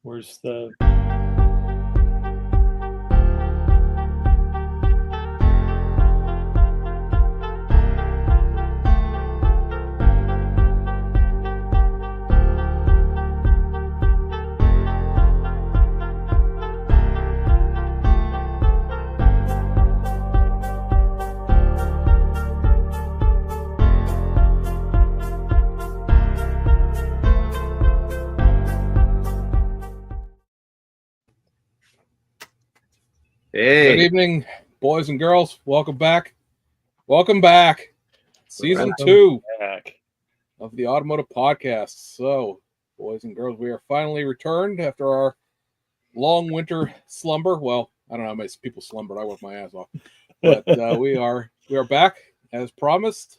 Where's the... Hey. Good evening, boys and girls. Welcome back. Welcome back. Season 2 of the Automotive Podcast. So, boys and girls, we are finally returned after our long winter slumber. Well, I don't know how many people slumbered. I worked my ass off. But we are back as promised.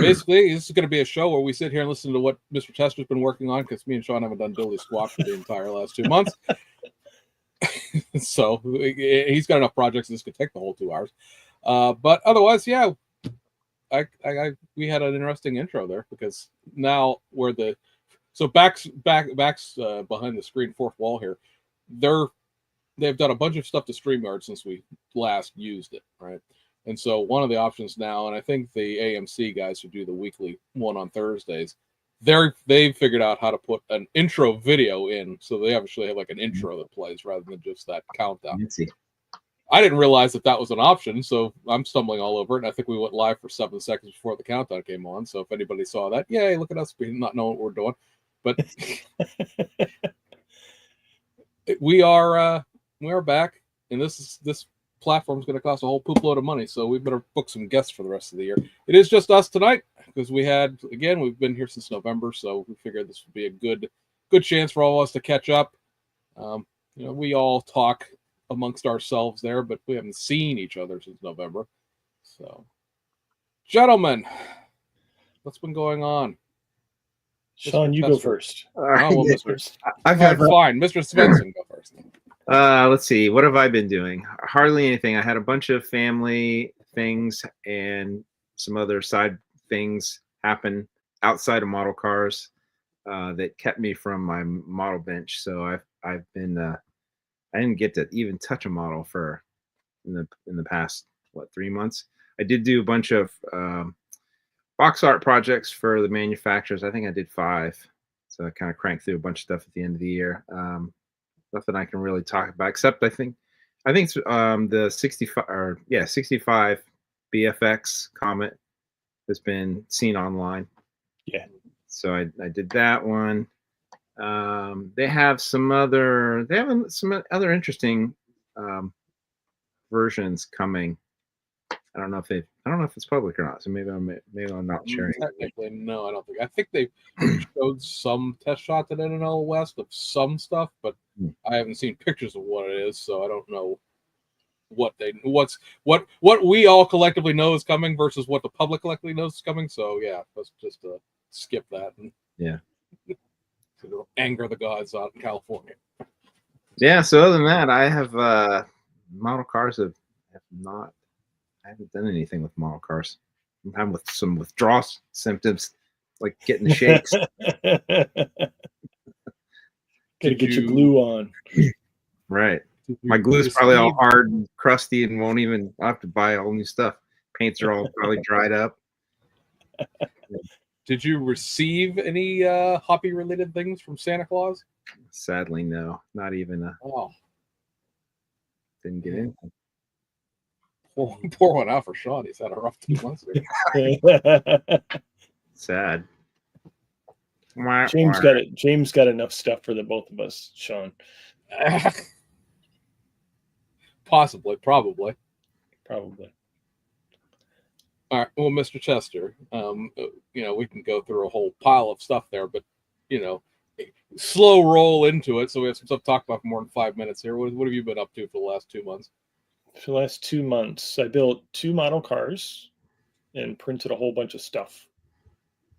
Basically, this is going to be a show where we sit here and listen to what Mr. Testor's been working on, because me and Sean haven't done diddly squat for the entire last 2 months. So he's got enough projects this could take the whole 2 hours. But otherwise, yeah, we had an interesting intro there, because now we're Back's behind the screen, fourth wall here. They've done a bunch of stuff to StreamYard since we last used it, right? And so one of the options now, and I think the AMC guys who do the weekly one on Thursdays, they've figured out how to put an intro video in, so they actually have like an intro that plays rather than just that countdown. I didn't realize that was an option, so I'm stumbling all over it. And I think we went live for 7 seconds before the countdown came on. So if anybody saw that, yay, look at us not knowing what we're doing. But we are back, and this platform is going to cost a whole poop load of money, so we better book some guests for the rest of the year. It is just us tonight, because we've been here since November, so we figured this would be a good chance for all of us to catch up. We all talk amongst ourselves there, but we haven't seen each other since November. So, gentlemen, what's been going on? Sean, you go first. I've had fine. Mr. Svendson, go first. Let's see. What have I been doing? Hardly anything. I had a bunch of family things and some other side things happen outside of model cars that kept me from my model bench. So I've been I didn't get to even touch a model in the past 3 months. I did do a bunch of box art projects for the manufacturers. I think I did 5. So I kind of cranked through a bunch of stuff at the end of the year. Nothing I can really talk about, except I think it's the 65 BFX Comet has been seen online. Yeah. So I did that one. They have some other interesting versions coming. I don't know if it's public or not. So maybe I'm not sharing. Technically, no, I don't think. I think they showed some test shots at NNL West of some stuff, but I haven't seen pictures of what it is, so I don't know what we all collectively know is coming versus what the public collectively knows is coming. So yeah, let's just skip that and to anger the gods out in California. Yeah. So other than that, I have model cars I haven't done anything with model cars. I'm with some withdrawal symptoms, like getting the shakes. Gotta get your glue on. Right. My glue is probably all hard and crusty and won't even. I'll have to buy all new stuff. Paints are all probably dried up. Did you receive any hobby-related things from Santa Claus? Sadly, no. Not even didn't get anything. Pour one out for Sean. He's had a rough 2 months. Sad. James got enough stuff for the both of us, Sean. Possibly, probably. All right. Well, Mr. Testor, we can go through a whole pile of stuff there, but slow roll into it. So we have some stuff to talk about for more than 5 minutes here. What have you been up to for the last 2 months? For the last 2 months, I built 2 model cars and printed a whole bunch of stuff.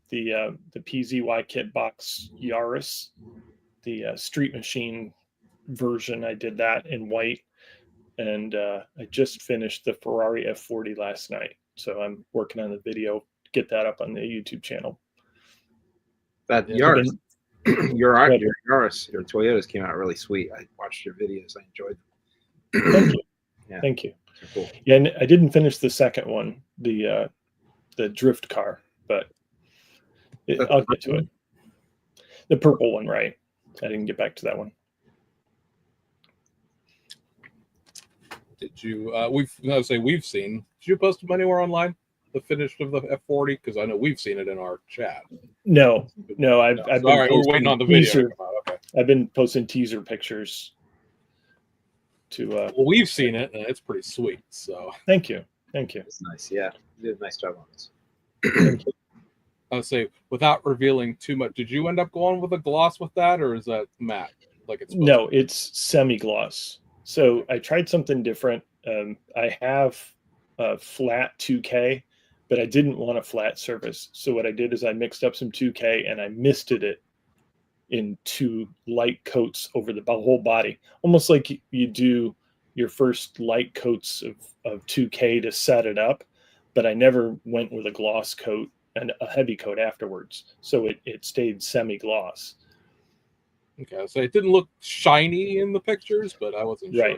The PZY kit box Yaris, the Street Machine version, I did that in white. And I just finished the Ferrari F40 last night. So I'm working on the video, get that up on the YouTube channel. That Yaris. Your Good. Yaris, your Toyotas came out really sweet. I watched your videos. I enjoyed them. Thank you. Yeah. Thank you. They're cool. Yeah, and I didn't finish the second one, the drift car, but I'll get to it. The purple one, right? I didn't get back to that one. Did you? We've seen. Did you post them anywhere online? The finish of the F40, because I know we've seen it in our chat. No, I've been all right, we're waiting on the video. Okay. I've been posting teaser pictures to. Well, we've seen it, and it's pretty sweet. So Thank you. It's nice. Yeah, you did a nice job on this. I would say, without revealing too much, did you end up going with a gloss with that, or is that matte? Like it's No, it's semi-gloss. So I tried something different. I have a flat 2K, but I didn't want a flat surface. So what I did is I mixed up some 2K and I misted it in 2 light coats over the whole body, almost like you do your first light coats of 2K to set it up. But I never went with a gloss coat and a heavy coat afterwards. So it stayed semi-gloss. Okay, so it didn't look shiny in the pictures, but I wasn't sure.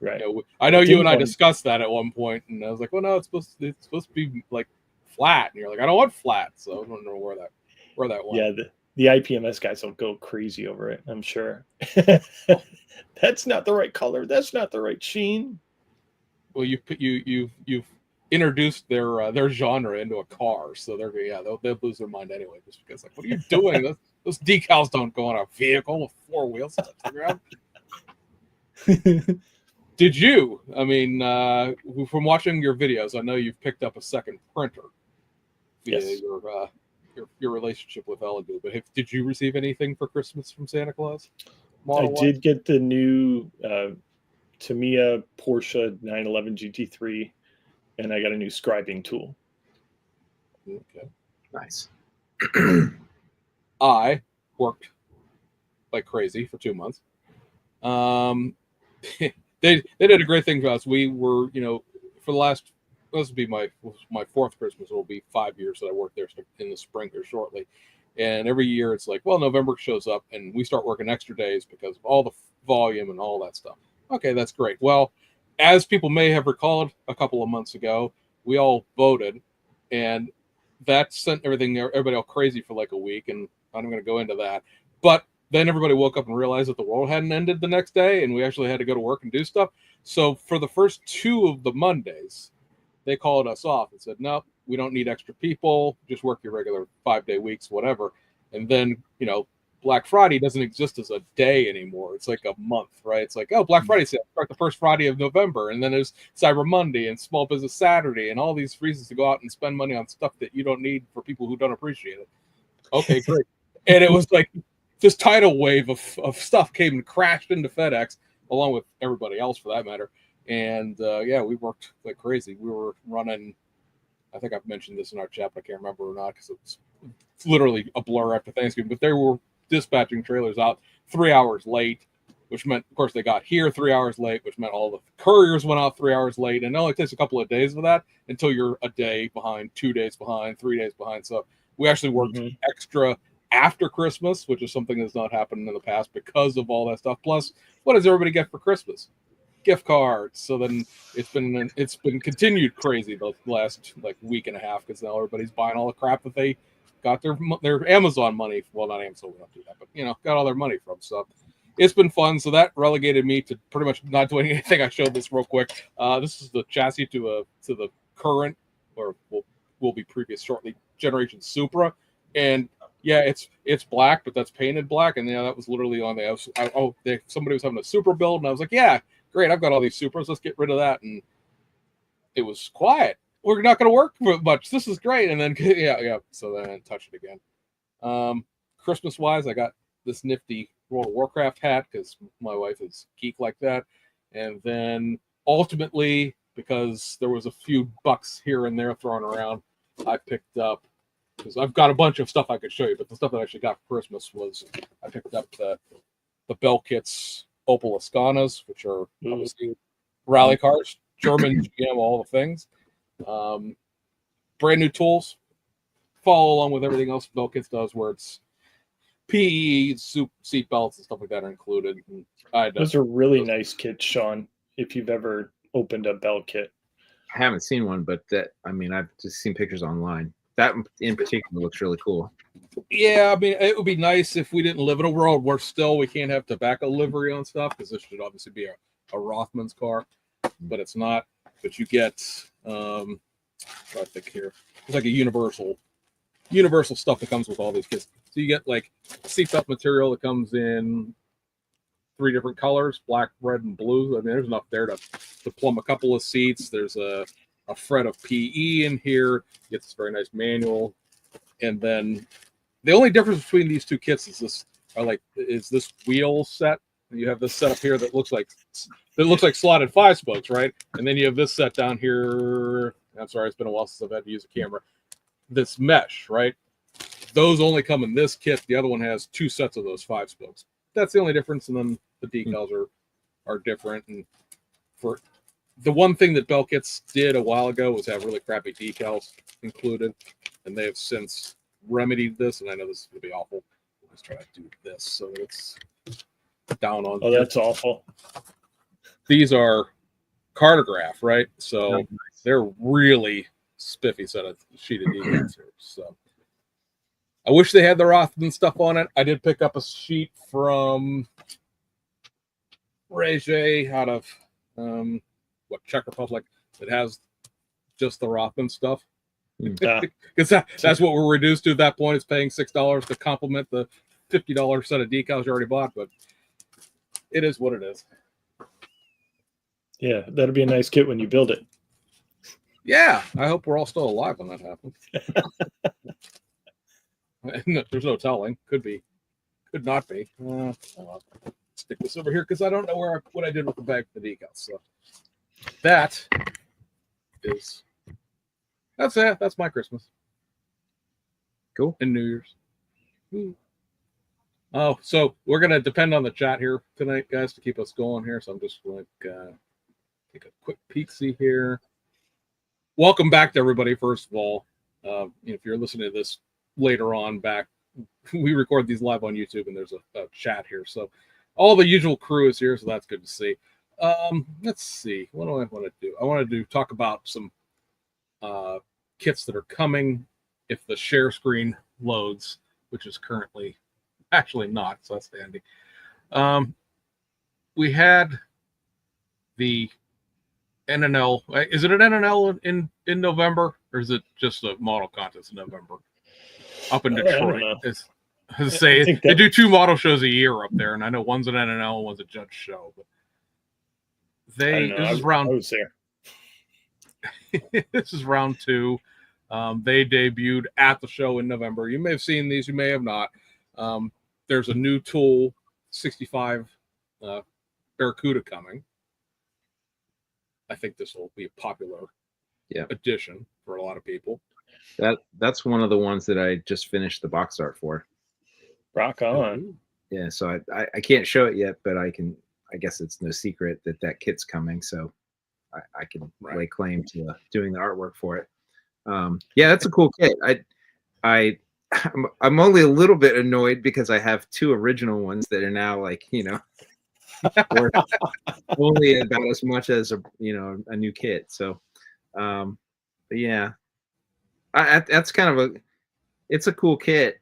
Right. You know, I know you and I discussed that at one point, and I was like, "Well, no, it's supposed to be like flat," and you're like, "I don't want flat," so I don't know where that went. Yeah, the IPMS guys will go crazy over it, I'm sure. That's not the right color. That's not the right sheen. Well, you've introduced their genre into a car, so they'll lose their mind anyway, just because like, what are you doing? Those decals don't go on a vehicle with 4 wheels. Did you? I mean, from watching your videos, I know you've picked up a second printer via Yes. your relationship with Elegoo. But did you receive anything for Christmas from Santa Claus? I did get the new Tamiya Porsche 911 GT3, and I got a new scribing tool. Okay. Nice. I worked like crazy for 2 months. They did a great thing for us. We were, for the last, this will be my 4th Christmas. It will be 5 years that I worked there in the spring here shortly. And every year it's like, well, November shows up and we start working extra days because of all the volume and all that stuff. Okay, that's great. Well, as people may have recalled a couple of months ago, we all voted, and that sent everybody all crazy for like a week. And I'm going to go into that. But then everybody woke up and realized that the world hadn't ended the next day, and we actually had to go to work and do stuff. So for the first 2 of the Mondays, they called us off and said, no, we don't need extra people. Just work your regular 5-day weeks, whatever. And then, Black Friday doesn't exist as a day anymore. It's like a month, right? It's like, oh, Black Friday sale, start the first Friday of November. And then there's Cyber Monday and Small Business Saturday and all these reasons to go out and spend money on stuff that you don't need for people who don't appreciate it. Okay, great. And it was like this tidal wave of stuff came and crashed into FedEx, along with everybody else for that matter. And we worked like crazy. We were running, I think I've mentioned this in our chat, but I can't remember or not because it's literally a blur after Thanksgiving. But they were dispatching trailers out 3 hours late, which meant, of course, they got here 3 hours late, which meant all the couriers went out 3 hours late. And it only takes a couple of days of that until you're a day behind, 2 days behind, 3 days behind. So we actually worked extra after Christmas, which is something that's not happened in the past because of all that stuff. Plus, what does everybody get for Christmas? Gift cards. So then it's been continued crazy the last like week and a half because now everybody's buying all the crap that they got their Amazon money. Well, not Amazon, we don't do that, but got all their money from. So it's been fun. So that relegated me to pretty much not doing anything. I showed this real quick. This is the chassis to the current, or will be previous shortly, generation Supra, and yeah, it's black, but that's painted black, and that was literally on the. Somebody was having a Supra build, and I was like, yeah, great, I've got all these Supras, let's get rid of that, and it was quiet. We're not going to work much. This is great, and then yeah. So then I touched it again. Christmas wise, I got this nifty World of Warcraft hat because my wife is geek like that, and then ultimately because there was a few bucks here and there thrown around, I picked up. Because I've got a bunch of stuff I could show you, but the stuff that I actually got for Christmas was I picked up the Bell Kits Opel Ascanas, which are obviously rally cars, German GM, all the things. Brand new tools, follow along with everything else Bell Kits does, where it's PE seat belts and stuff like that are included. And those are really nice kits, Sean. If you've ever opened a belt kit, I haven't seen one, but I've just seen pictures online. That in particular looks really cool. Yeah, I mean, it would be nice if we didn't live in a world where still we can't have tobacco livery on stuff, because this should obviously be a Rothman's car, but it's not. But you get, I think here, it's like a universal stuff that comes with all these kits. So you get like seatbelt material that comes in 3 different colors: black, red, and blue. I mean, there's enough there to plumb a couple of seats. There's a fret of PE in here. You get this very nice manual, and then the only difference between these two kits is this wheel set. You have this setup here that looks like slotted 5 spokes, right? And then you have this set down here. I'm sorry, it's been a while since I've had to use a camera. This mesh, right? Those only come in this kit. The other one has 2 sets of those 5 spokes. That's the only difference. And then the decals are different. And for the one thing that belt kits did a while ago was have really crappy decals included, and they have since remedied this. And I know this is going to be awful. Let's try to do this so that it's down on. Oh, that's awful. These are cartograph, right? So they're really spiffy set of sheet of decals here. So I wish they had the Rothman stuff on it. I did pick up a sheet from Rege out of Czech Republic that has just the Rothman stuff. Because that's what we're reduced to at that point, is paying $6 to complement the $50 set of decals you already bought. But it is what it is. Yeah, that'll be a nice kit when you build it. Yeah, I hope we're all still alive when that happens. There's no telling. Could be. Could not be. I'll stick this over here because I don't know what I did with the bag for the decals. So that's it. That's my Christmas. Cool. And New Year's. Oh, so we're going to depend on the chat here tonight, guys, to keep us going here. So I'm just going to take a quick peek-see here. Welcome back to everybody, first of all. If you're listening to this later on back, we record these live on YouTube, and there's a chat here. So all the usual crew is here, so that's good to see. Let's see. What do I want to do? I wanted to talk about some kits that are coming if the share screen loads, which is currently actually not, so that's handy. We had the NNL. Is it an NNL in November, or is it just a model contest in November up in Detroit? They do 2 model shows a year up there, and I know one's an NNL, one's a judge show. But this is round. I was there. This is round 2. They debuted at the show in November. You may have seen these, you may have not. There's a new tool, 65 Barracuda coming. I think this will be a popular addition for a lot of people. That's one of the ones that I just finished the box art for. Rock on. Yeah, so I can't show it yet, but I guess it's no secret that kit's coming, so I can lay claim to doing the artwork for it. Yeah, that's a cool kit. I'm only a little bit annoyed because I have 2 original ones that are now worth only about as much as a new kit. So, but yeah, that's kind of it's a cool kit.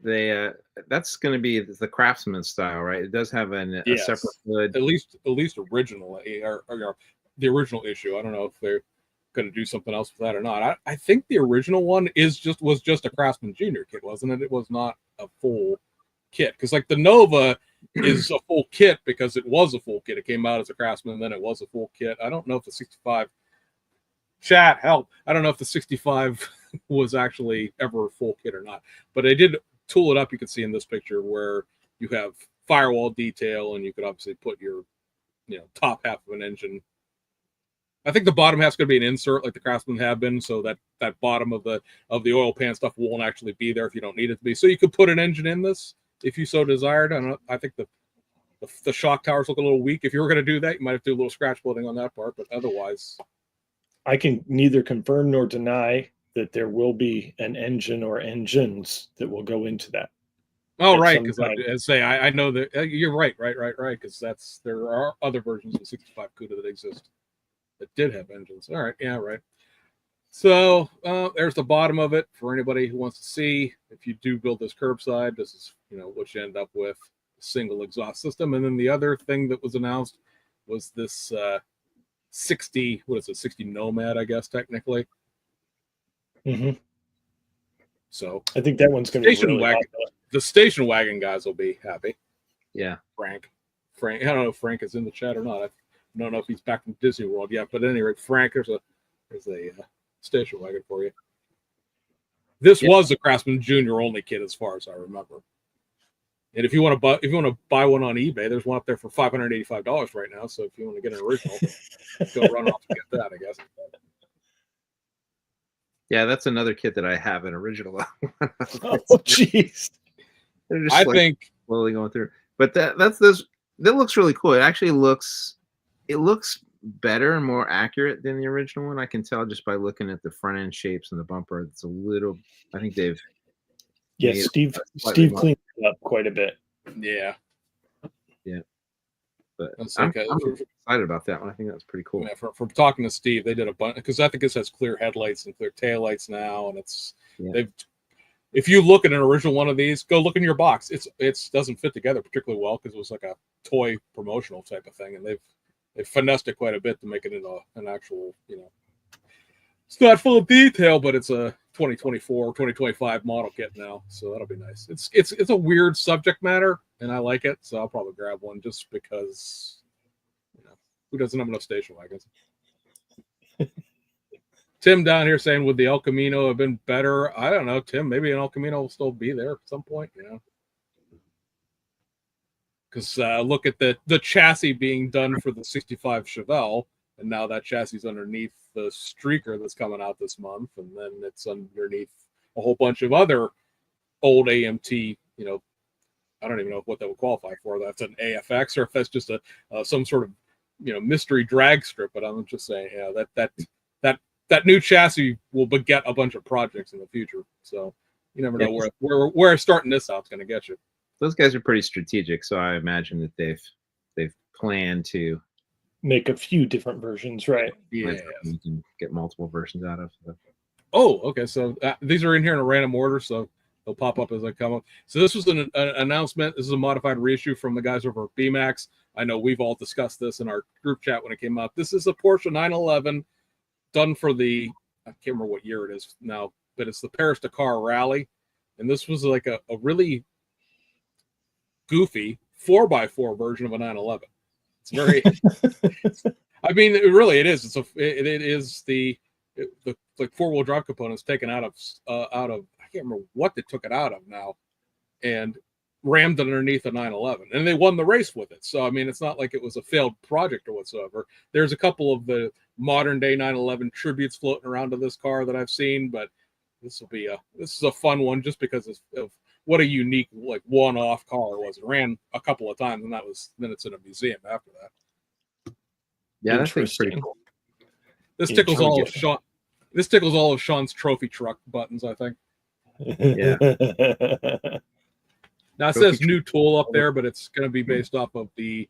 That's going to be the Craftsman style, right? It does have a separate hood. At least original, or the original issue. I don't know if they're going to do something else with that or not. I think the original one was just a Craftsman Junior kit, wasn't it? It was not a full kit, because like the Nova is a full kit because it was a full kit. It came out as a Craftsman, and then it was a full kit. I don't know if the 65 chat help. I don't know if the 65 was actually ever a full kit or not, but I did tool it up. You can see in this picture where you have firewall detail, and you could obviously put your top half of an engine. I think the bottom half's going to be an insert like the Craftsman have been, so that bottom of the oil pan stuff won't actually be there if you don't need it to be. So you could put an engine in this if you so desired. I think the shock towers look a little weak. If you were going to do that, you might have to do a little scratch building on that part, but otherwise, I can neither confirm nor deny that there will be an engine or engines that will go into that. Oh, at right, some because time. I say I know that you're right, because there are other versions of 65 CUDA that exist that did have engines. All right, yeah, right. So there's the bottom of it for anybody who wants to see. If you do build this curbside, this is what you end up with: a single exhaust system. And then the other thing that was announced was this 60 Nomad, I guess technically. Mm-hmm. So I think that one's going to be really wagon. hot. The station wagon guys will be happy. Yeah. Frank, I don't know if Frank is in the chat or not. I don't know if he's back from Disney World yet. But at any rate, Frank, there's a station wagon for you. This was the Craftsman Junior only kit, as far as I remember. And if you want to buy one on eBay, there's one up there for $585 right now. So if you want to get an original, go run off and get that, I guess. Yeah, that's another kit that I have an original. Oh, jeez. I think slowly going through, but that looks really cool. It actually looks better and more accurate than the original one. I can tell just by looking at the front end shapes and the bumper. It's a little. I think they've. Yeah, Steve cleaned it up quite a bit. Yeah. But I'm excited about that one. I think that's pretty cool. Yeah, from talking to Steve, they did a bunch, because I think this has clear headlights and clear taillights now, and if you look at an original one of these, go look in your box. It doesn't fit together particularly well because it was like a toy promotional type of thing, and they've finessed it quite a bit to make it into an actual, it's not full of detail, but it's a 2024, 2025 model kit now, so that'll be nice. It's a weird subject matter, and I like it, so I'll probably grab one just because, who doesn't have enough station wagons? Tim down here saying, would the El Camino have been better? I don't know, Tim. Maybe an El Camino will still be there at some point, Because look at the chassis being done for the 65 Chevelle, and now that chassis is underneath the Streaker that's coming out this month, and then it's underneath a whole bunch of other old AMT, I don't even know what that would qualify for. That's an AFX, or if that's just some sort of mystery drag strip. But I'm just saying, that new chassis will beget a bunch of projects in the future. So you never know where starting this out's going to get you. Those guys are pretty strategic, so I imagine that they've planned to make a few different versions, right? Yeah, you can get multiple versions out of. So. Oh, okay. So these are in here in a random order, so they'll pop up as I come up. So this was an announcement. This is a modified reissue from the guys over at BAAAAAAAAAAAAACK. I know we've all discussed this in our group chat when it came out. This is a Porsche 911 done for I can't remember what year it is now, but it's the Paris-Dakar Rally. And this was like a really goofy 4x4 version of a 911. It's very, I mean, it is. It is the like four-wheel drive components taken out of I can't remember what they took it out of now, and rammed it underneath a 911, and they won the race with it. So I mean, it's not like it was a failed project or whatsoever. There's a couple of the modern day 911 tributes floating around to this car that I've seen, but this is a fun one just because of what a unique like one-off car it was. It ran a couple of times, and then it's in a museum after that. Yeah, that's pretty cool. This tickles all of Sean. This tickles all of Sean's trophy truck buttons, I think. Yeah. Now it says new tool up there, but it's going to be based off of the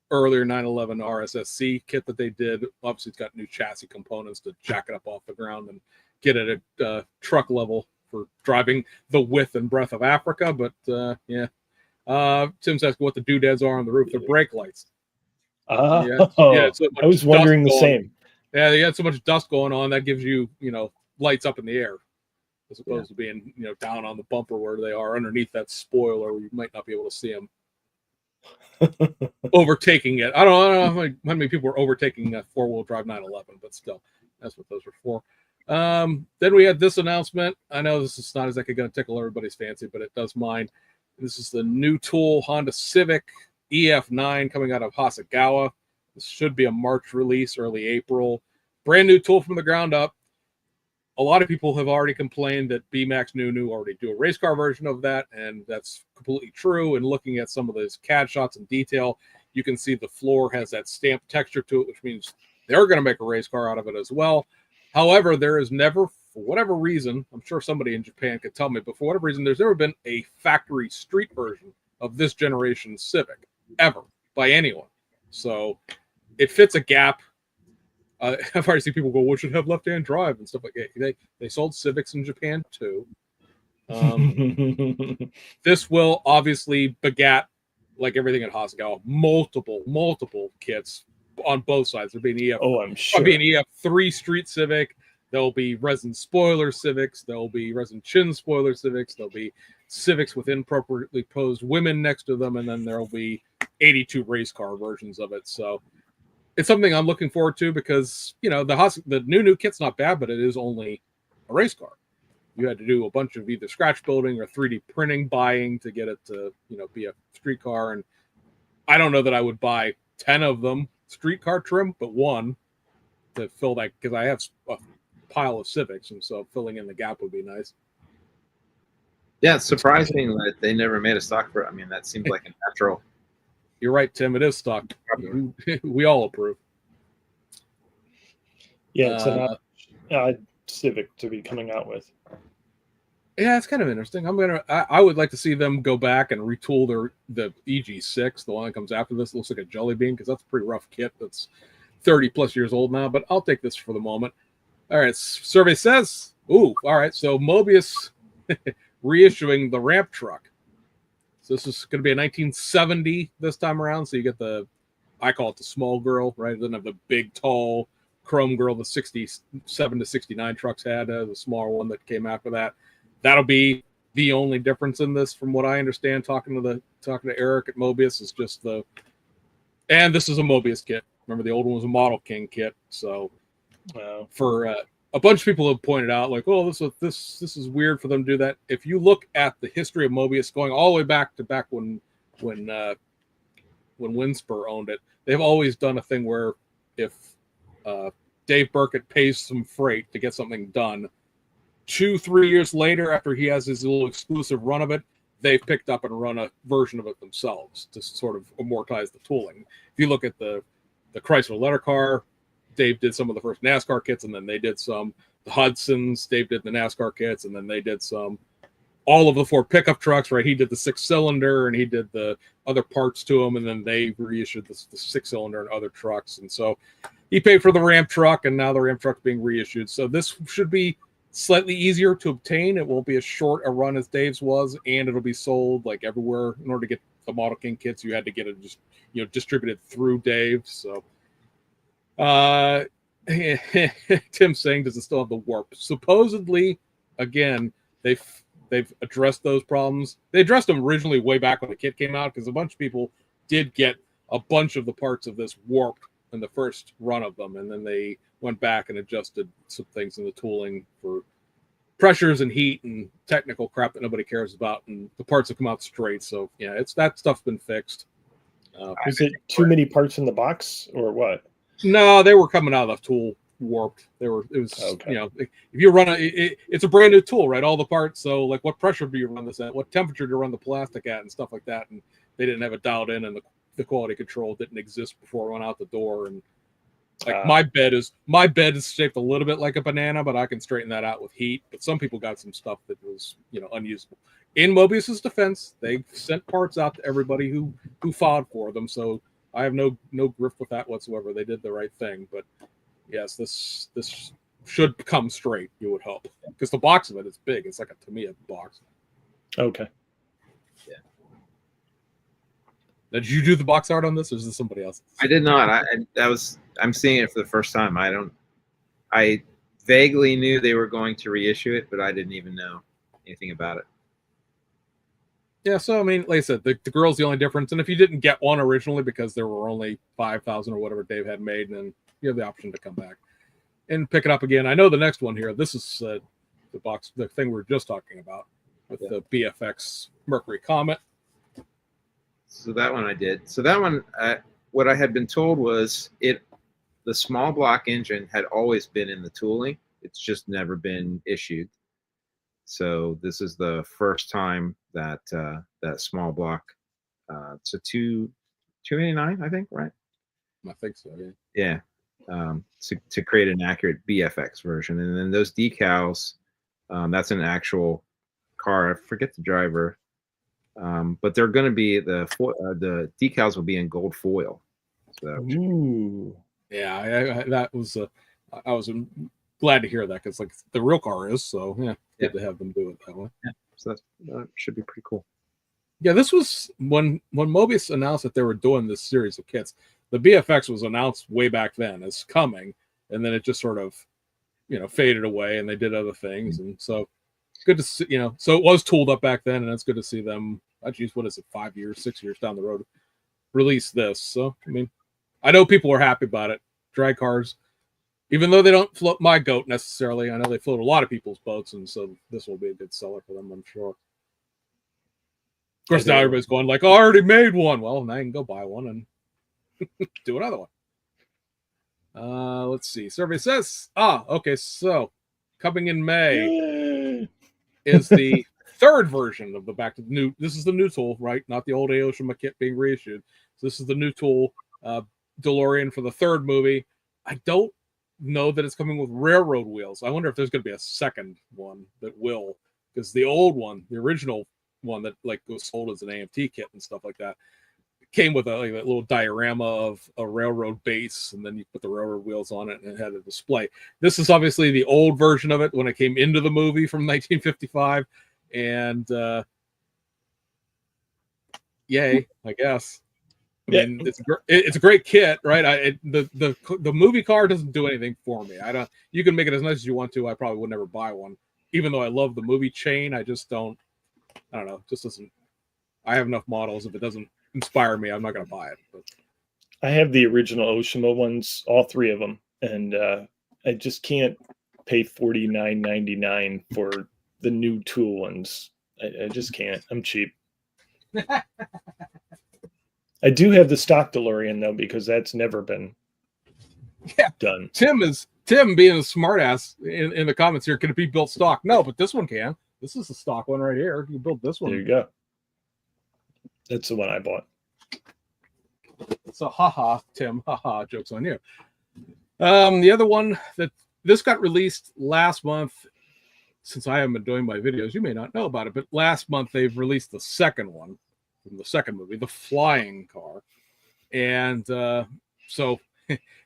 earlier 911 RSSC kit that they did. Obviously, it's got new chassis components to jack it up off the ground and get it at truck level for driving the width and breadth of Africa. But Tim's asking what the doodads are on the roof. They're brake lights. I was wondering the same. Yeah, they had so much dust going on that gives you, lights up in the air, as opposed to being, down on the bumper where they are underneath that spoiler where you might not be able to see them overtaking it. I don't know how many people were overtaking a four-wheel drive 911, but still, that's what those were for. Then we had this announcement. I know this is not exactly going to tickle everybody's fancy, but it does mine. This is the new tool Honda Civic EF9 coming out of Hasegawa. This should be a March release, early April. Brand new tool from the ground up. A lot of people have already complained that BMAX New already do a race car version of that, and that's completely true. And looking at some of those CAD shots in detail, you can see the floor has that stamped texture to it, which means they're going to make a race car out of it as well. However, there is never for whatever reason, I'm sure somebody in Japan could tell me, but for whatever reason, there's never been a factory street version of this generation Civic ever by anyone. So it fits a gap. I've already seen people go, "What should have left-hand drive?" and stuff like that. They sold Civics in Japan too. This will obviously begat, like everything at Hasegawa, multiple kits on both sides. There'll be an EF. I'm sure. There'll be an EF3 Street Civic. There'll be resin spoiler Civics. There'll be resin chin spoiler Civics. There'll be Civics with inappropriately posed women next to them, and then there'll be 82 race car versions of it. So it's something I'm looking forward to because the new kit's not bad, but it is only a race car. You had to do a bunch of either scratch building or 3D printing buying to get it to be a street car, and I don't know that I would buy 10 of them streetcar trim, but one to fill that because I have a pile of Civics, and so filling in the gap would be nice. Yeah, it's surprising that they never made a stock for it. I mean, that seems like a natural. You're right, Tim. It is stock. We all approve. Yeah, it's an odd Civic to be coming out with. Yeah, it's kind of interesting. I would like to see them go back and retool the EG6, the one that comes after this. It looks like a Jelly Bean because that's a pretty rough kit. That's 30 plus years old now, but I'll take this for the moment. All right, survey says, all right, so Mobius reissuing the ramp truck. So this is going to be a 1970 this time around. So you get I call it the small girl, right? It doesn't have the big, tall chrome girl the 67 to 69 trucks had, the smaller one that came after that. That'll be the only difference in this, from what I understand. Talking to Eric at Mobius, is just and this is a Mobius kit. Remember, the old one was a Model King kit. So for a bunch of people have pointed out, like, oh, this is weird for them to do that. If you look at the history of Mobius, going all the way back when Winspur owned it, they've always done a thing where if Dave Burkett pays some freight to get something done, 2-3 years later, after he has his little exclusive run of it, they've picked up and run a version of it themselves to sort of amortize the tooling. If you look at the Chrysler letter car, Dave did some of the first NASCAR kits, and then they did some. The Hudsons, Dave did the NASCAR kits, and then they did some. All of the Ford pickup trucks, right? He did the 6-cylinder, and he did the other parts to them, and then they reissued the 6-cylinder and other trucks. And so he paid for the ramp truck, and now the ramp truck's being reissued. So this should be slightly easier to obtain. It won't be as short a run as Dave's was, and it'll be sold like everywhere. In order to get the Model King kits, you had to get it just distributed through Dave. So Tim's saying, does it still have the warp? Supposedly, again, they've addressed those problems. They addressed them originally way back when the kit came out, because a bunch of people did get a bunch of the parts of this warped in the first run of them, and then they went back and adjusted some things in the tooling for pressures and heat and technical crap that nobody cares about, and the parts have come out straight. So yeah, that stuff's been fixed. Is it too many parts in the box, or what? No, they were coming out of the tool warped. It was okay. If you run it's a brand new tool, right? All the parts. So like, what pressure do you run this at? What temperature do you run the plastic at, and stuff like that? And they didn't have it dialed in, and the quality control didn't exist before it went out the door. And like my bed is shaped a little bit like a banana, but I can straighten that out with heat. But some people got some stuff that was unusable. In Mobius's defense, they sent parts out to everybody who filed for them. So I have no grift with that whatsoever. They did the right thing. But yes, this should come straight, you would hope, because the box of it is big. It's like a Tamiya box. Okay. Yeah. Now, did you do the box art on this, or is this somebody else? I did not. I'm seeing it for the first time. I vaguely knew they were going to reissue it, but I didn't even know anything about it. Yeah, so I mean, like I said, the girl's the only difference. And if you didn't get one originally because there were only 5,000 or whatever Dave had made, then you have the option to come back and pick it up again. I know the next one here. This is the thing we were just talking about with the BFX Mercury Comet. So that one I did. So that one, what I had been told was the small block engine had always been in the tooling. It's just never been issued. So this is the first time that that small block. It's a 289, I think, right? I think so. Yeah. Yeah. to create an accurate BFX version. And then those decals, that's an actual car. I forget the driver, but they're going to be the decals will be in gold foil. So Ooh. Yeah, that was I was glad to hear that because like the real car is, so yeah, good to have them do it that way. Yeah, so that should be pretty cool. Yeah, this was when Mobius announced that they were doing this series of kits. The BFX was announced way back then as coming, and then it just sort of, faded away, and they did other things, and so good to see, so it was tooled up back then, and it's good to see them. Geez, what is it, 5 years, 6 years down the road, release this. So I mean, I know people are happy about it. Drag cars, even though they don't float my goat necessarily, I know they float a lot of people's boats, and so this will be a good seller for them, I'm sure. Of course, now everybody's going like, oh, I already made one. Well, now you can go buy one and do another one. Let's see. Survey says, okay, so coming in May is the third version of the Back to the New. This is the new tool, right? Not the old Aoshima kit being reissued. So this is the new tool, DeLorean for the third movie. I don't know that it's coming with railroad wheels. I wonder if there's going to be a second one that will, because the old one, the original one that like was sold as an AMT kit and stuff like that, came with a little diorama of a railroad base, and then you put the railroad wheels on it and it had a display. This is obviously the old version of it when it came into the movie from 1955, and yay, I guess. I mean, it's a great kit, right? The movie car doesn't do anything for me. I don't. You can make it as nice as you want to. I probably would never buy one, even though I love the movie chain. I just don't. I don't know. It just doesn't. I have enough models. If it doesn't inspire me, I'm not going to buy it. But I have the original Oshima ones, all three of them, and I just can't pay $49.99 for the new tool ones. I just can't. I'm cheap. I do have the stock DeLorean though, because that's never been done. Tim being a smartass in the comments here. Can it be built stock? No, but this one can. This is the stock one right here. You can build this one. There you go. That's the one I bought. So haha, Tim, haha, joke's on you. The other one this got released last month. Since I haven't been doing my videos, you may not know about it, but last month they've released the second one from the second movie, the flying car. And so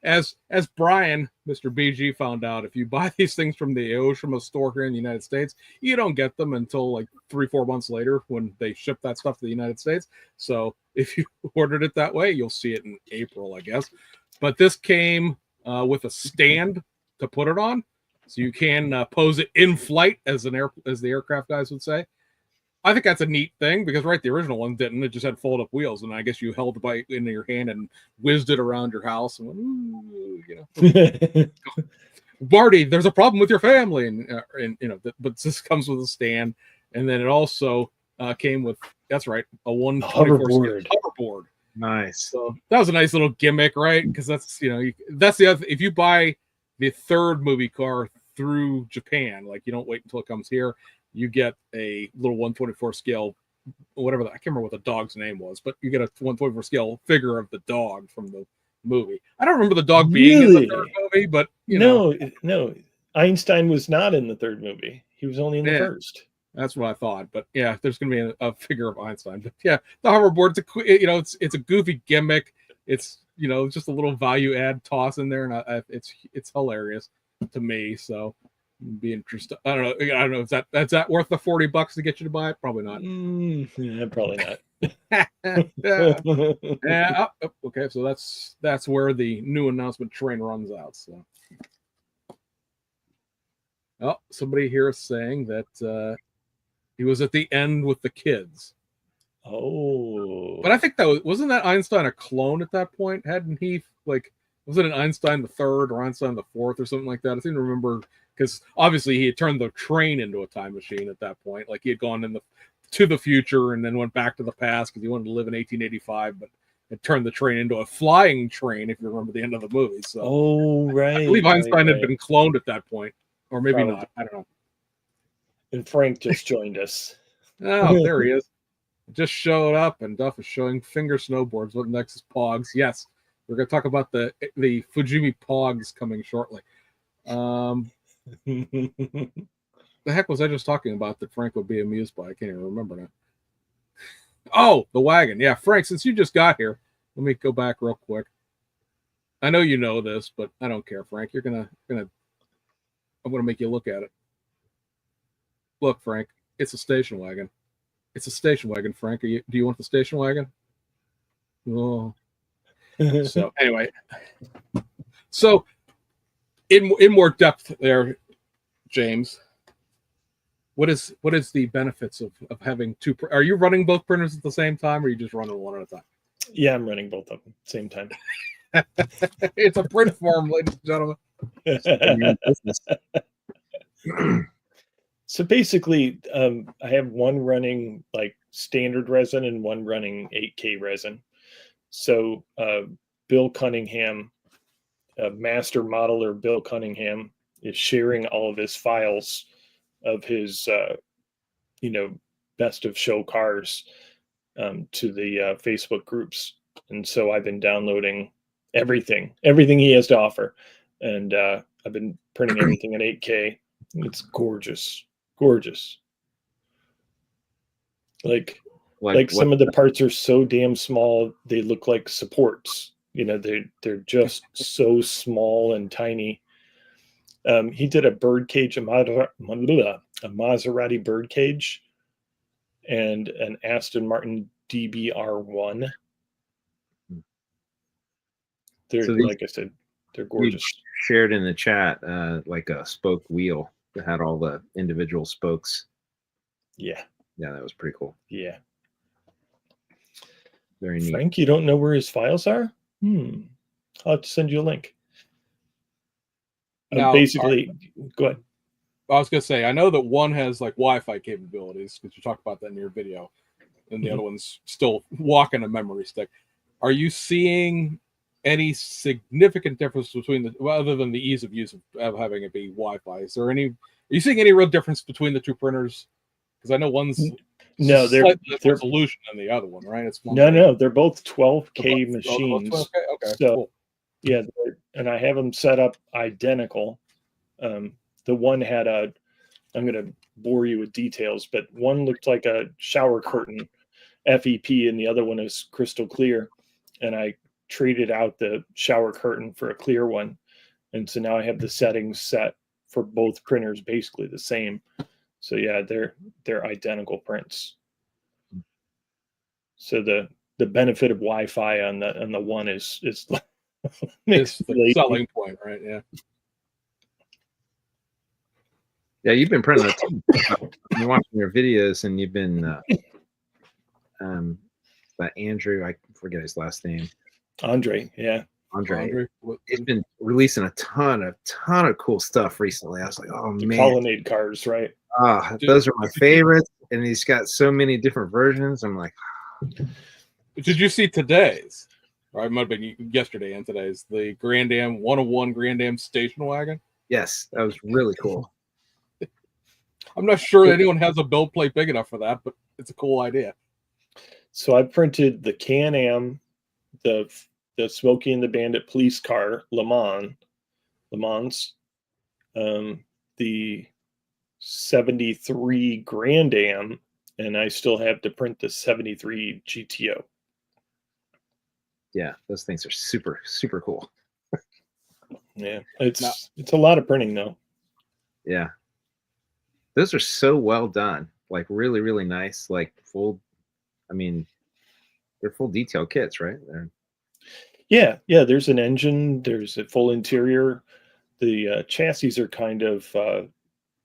as Brian, Mr. BG, found out, if you buy these things from the Aoshima store here in the United States, you don't get them until like 3-4 months later when they ship that stuff to the United States. So if you ordered it that way, you'll see it in April, I guess. But this came with a stand to put it on, so you can pose it in flight, as the aircraft guys would say. I think that's a neat thing because, right, the original one didn't. It just had fold-up wheels, and I guess you held it into your hand and whizzed it around your house. And went, ooh, Marty, there's a problem with your family, and but this comes with a stand, and then it also came with, that's right, a 124 hoverboard. Nice. So that was a nice little gimmick, right? Because that's that's the other. If you buy the third movie car through Japan, like you don't wait until it comes here. You get a little 124 scale, whatever, I can't remember what the dog's name was, but you get a 124 scale figure of the dog from the movie. I don't remember the dog being in the third movie, but no, Einstein was not in the third movie. He was only in the first. That's what I thought. But yeah, there's going to be a figure of Einstein. But yeah, the hoverboard, it's a goofy gimmick. It's just a little value add toss in there, and it's hilarious to me. So. Be interested. I don't know if that's that worth the $40 to get you to buy it. Probably not. Yeah, probably not. Yeah. Okay, so that's where the new announcement train runs out. So, somebody here is saying that he was at the end with the kids. Oh, but I think wasn't that Einstein a clone at that point? Hadn't he was it an Einstein the third or Einstein the fourth or something like that? I seem to remember. Because obviously he had turned the train into a time machine at that point. Like he had gone to the future and then went back to the past because he wanted to live in 1885, but it turned the train into a flying train, if you remember the end of the movie. So, right. I believe Einstein had been cloned at that point, or maybe not. I don't know. And Frank just joined us. Oh, there he is. Just showed up, and Duff is showing finger snowboards. What next is Pogs? Yes, We're going to talk about the Fujimi Pogs coming shortly. The heck was I just talking about that Frank would be amused by? I can't even remember now. Oh, the wagon. Yeah, Frank, since you just got here, let me go back real quick. I know you know this, but I don't care, Frank. I'm gonna make you look at it. Look, Frank, it's a station wagon. It's a station wagon, Frank. Do you want the station wagon? Oh. So anyway, so in more depth there, James, what is the benefits of having two? Are you running both printers at the same time, or are you just running one at a time? Yeah, I'm running both of them at the same time. It's a print farm, ladies and gentlemen. So basically, I have one running like standard resin and one running 8K resin. So Bill Cunningham, master modeler Bill Cunningham, is sharing all of his files of his, best of show cars to the Facebook groups. And so I've been downloading everything he has to offer. And I've been printing everything in 8K. It's gorgeous. Like some of the parts are so damn small, they look like supports. They're just so small and tiny. He did a bird cage, a Maserati bird cage, and an Aston Martin DBR1. They're, like I said, they're gorgeous. Shared in the chat like a spoke wheel that had all the individual spokes. Yeah, that was pretty cool. Yeah. Very neat. Frank, you don't know where his files are? I'll have to send you a link. Now, basically, go ahead. I was going to say, I know that one has like Wi-Fi capabilities, because you talked about that in your video, and the other one's still walking a memory stick. Are you seeing any significant difference between other than the ease of use of having it be Wi-Fi? Are you seeing any real difference between the two printers? Because I know one's they're resolution than the other one, right? It's they're both 12K machines. 12K? Okay, so cool. Yeah, and I have them set up identical. The one had I'm going to bore you with details, but one looked like a shower curtain FEP and the other one is crystal clear. And I traded out the shower curtain for a clear one. And so now I have the settings set for both printers basically the same. So yeah, they're identical prints. So the benefit of Wi-Fi on the one is it's the selling point, right? Yeah. Yeah, you've been printing a ton. You're watching your videos, and you've been that Andrew, I forget his last name. Andre, yeah. Andre. He's been releasing a ton of cool stuff recently. I was like, oh the man, Colonnade cars, right? Those are my favorites, and he's got so many different versions. I'm like, Did you see today's? Or it might have been yesterday and today's, the Grand Am 101 Grand Am station wagon? Yes, that was really cool. I'm not sure anyone has a build plate big enough for that, but it's a cool idea. So I printed the Can-Am, the Smokey and the Bandit police car, Le Mans, the 73 Grand Am, and I still have to print the 73 GTO. Yeah, those things are super, super cool. Yeah, it's a lot of printing though. Yeah. Those are so well done. Like really, really nice. Like full, they're full detail kits, right? Yeah. There's an engine. There's a full interior. The chassis are kind of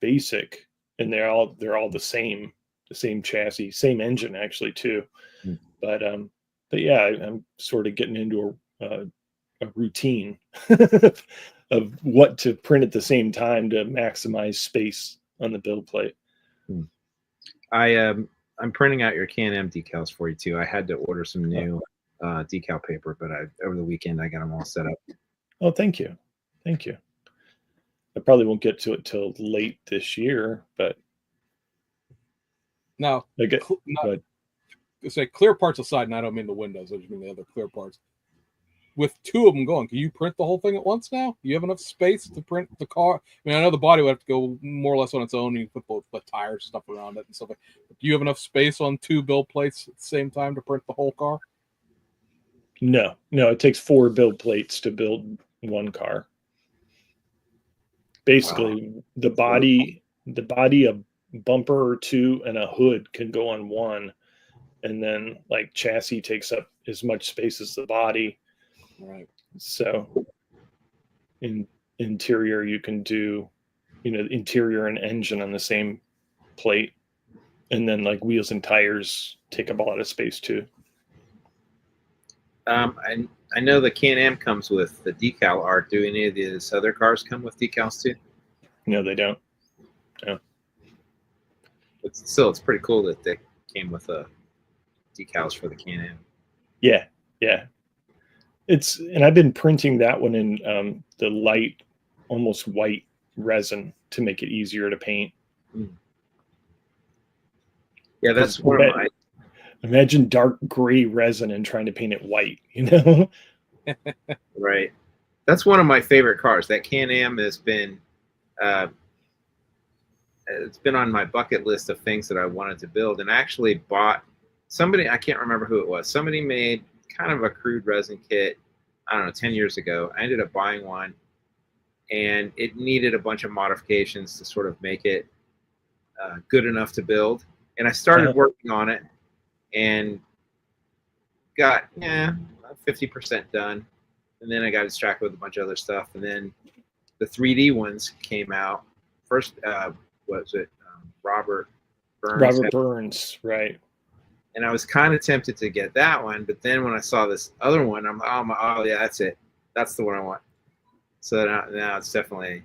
basic, and they're all the same chassis, same engine actually too. But yeah, I'm sort of getting into a routine of what to print at the same time to maximize space on the build plate. I'm printing out your Can-Am decals for you too. I had to order some new decal paper, but over the weekend I got them all set up. Oh, thank you. I probably won't get to it till late this year, but now say clear parts aside, and I don't mean the windows, I just mean the other clear parts. with two of them going, can you print the whole thing at once now? You have enough space to print the car? I mean, I know the body would have to go more or less on its own. You put the tire stuff around it and stuff like that. But do you have enough space on two build plates at the same time to print the whole car? No, it takes 4 build plates to build one car. Basically, the body, a bumper or two, and a hood can go on one, and then like chassis takes up as much space as the body. Right. So in interior, you can do, interior and engine on the same plate, and then like wheels and tires take up a lot of space too. I know the Can-Am comes with the decal art. Do any of these other cars come with decals too? No, they don't. No. But still, it's pretty cool that they came with decals for the Can-Am. Yeah. And I've been printing that one in the light, almost white resin to make it easier to paint. Yeah, that's one of my. Imagine dark gray resin and trying to paint it white, Right. That's one of my favorite cars. That Can-Am has been, it's been on my bucket list of things that I wanted to build, and I actually bought somebody, I can't remember who it was. Somebody made kind of a crude resin kit, I don't know, 10 years ago. I ended up buying one, and it needed a bunch of modifications to sort of make it good enough to build. And I started working on it and got 50% done, and then I got distracted with a bunch of other stuff, and then the 3D ones came out first. Was it Robert Burns, right? And I was kind of tempted to get that one, but then when I saw this other one, I'm like, oh yeah, that's it, that's the one I want. So now it's definitely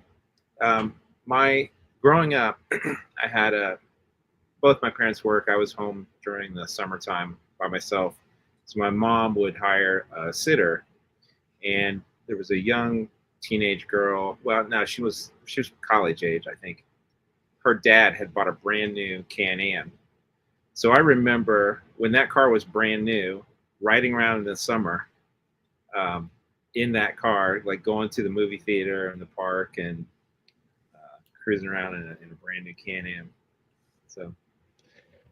my growing up. I had both my parents work. I was home during the summertime by myself. So my mom would hire a sitter, and there was a young teenage girl. Well, no, she was college age, I think. Her dad had bought a brand new Can-Am. So I remember when that car was brand new, riding around in the summer in that car, like going to the movie theater and the park and cruising around in a brand new Can-Am. So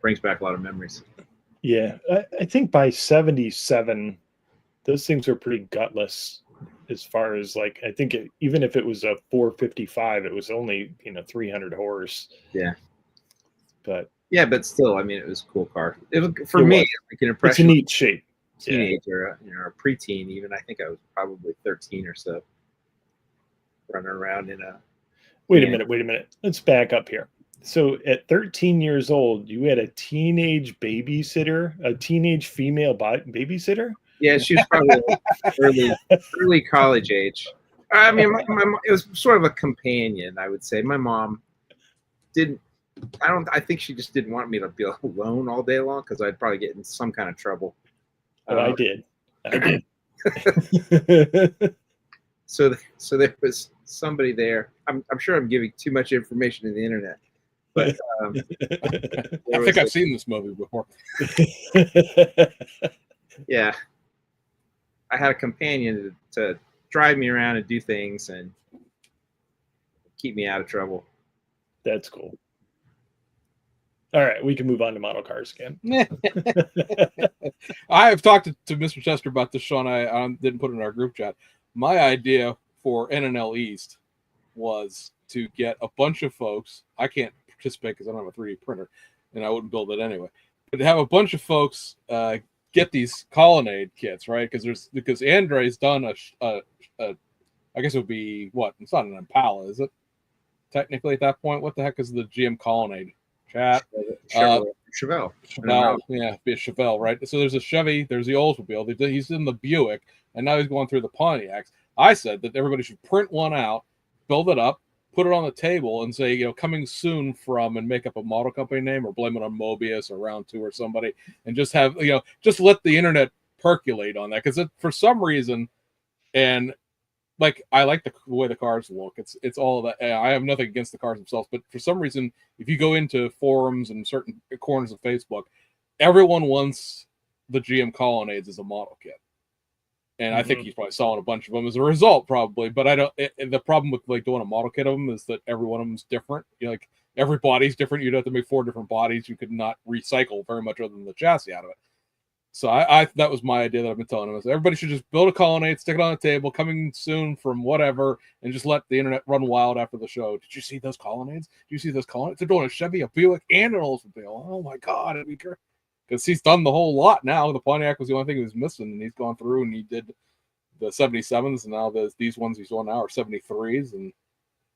brings back a lot of memories. Yeah, I think by 77, those things are pretty gutless as far as like, I think even if it was a 455, it was only 300 horse. Yeah. But still, I mean, it was a cool car. For me, like an impression. It's a neat shape. Teenager, a preteen even. I think I was probably 13 or so, running around in a. Wait a minute. Let's back up here. So at 13 years old, you had a teenage babysitter, a teenage female babysitter? Yeah, she was probably early college age. I mean, it was sort of a companion, I would say. My mom didn't. I think she just didn't want me to be alone all day long, because I'd probably get in some kind of trouble. Oh, I did. So there was somebody there. I'm sure I'm giving too much information to the internet, but I think I've seen this movie before. Yeah, I had a companion to drive me around and do things and keep me out of trouble. That's cool. All right, we can move on to model cars again. I have talked to Mr. Testor about this, Sean. I didn't put it in our group chat. My idea for NNL East was to get a bunch of folks. I can't participate because I don't have a 3D printer, and I wouldn't build it anyway. But to have a bunch of folks get these colonnade kits, right? Because Andre's done I guess it would be what? It's not an Impala, is it? Technically, at that point, what the heck is the GM colonnade? Chat. Chevelle. Yeah, be a Chevelle, right? So there's a Chevy, there's the Oldsmobile, he's in the Buick, and now he's going through the Pontiacs. I said that everybody should print one out, build it up, put it on the table, and say, coming soon from, and make up a model company name, or blame it on Mobius or Round 2 or somebody, and just have, just let the internet percolate on that. Because for some reason, and like, I like the way the cars look. It's all of that. I have nothing against the cars themselves, but for some reason, if you go into forums and certain corners of Facebook, everyone wants the GM Colonnades as a model kit. And I think he's probably selling a bunch of them as a result, probably. But I don't. The problem with like doing a model kit of them is that every one of them is different. You know, like every body's different. You'd have to make 4 different bodies. You could not recycle very much other than the chassis out of it. So I that was my idea that I've been telling them. Everybody should just build a colonnade, stick it on a table, coming soon from whatever, and just let the internet run wild after the show. Did you see those colonnades? Did you see those colonnades? They're doing a Chevy, a Buick, and an Oldsmobile. Oh my God, because he's done the whole lot now. The Pontiac was the only thing he was missing, and he's gone through and he did the 77s, and now these ones he's doing now are 73s, and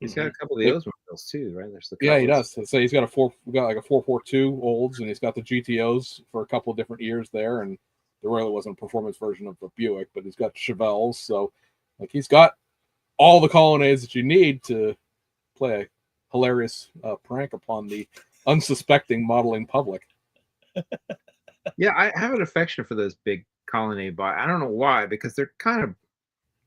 he's got a couple of the Oldsmobiles too, right? There's the he does. So he's got like a 442 Olds, and he's got the GTOs for a couple of different years there, and there really wasn't a performance version of the Buick, but he's got Chevelles, so like he's got all the colonnades that you need to play a hilarious prank upon the unsuspecting modeling public. Yeah, I have an affection for those big colonnade bodies. I don't know why, because they're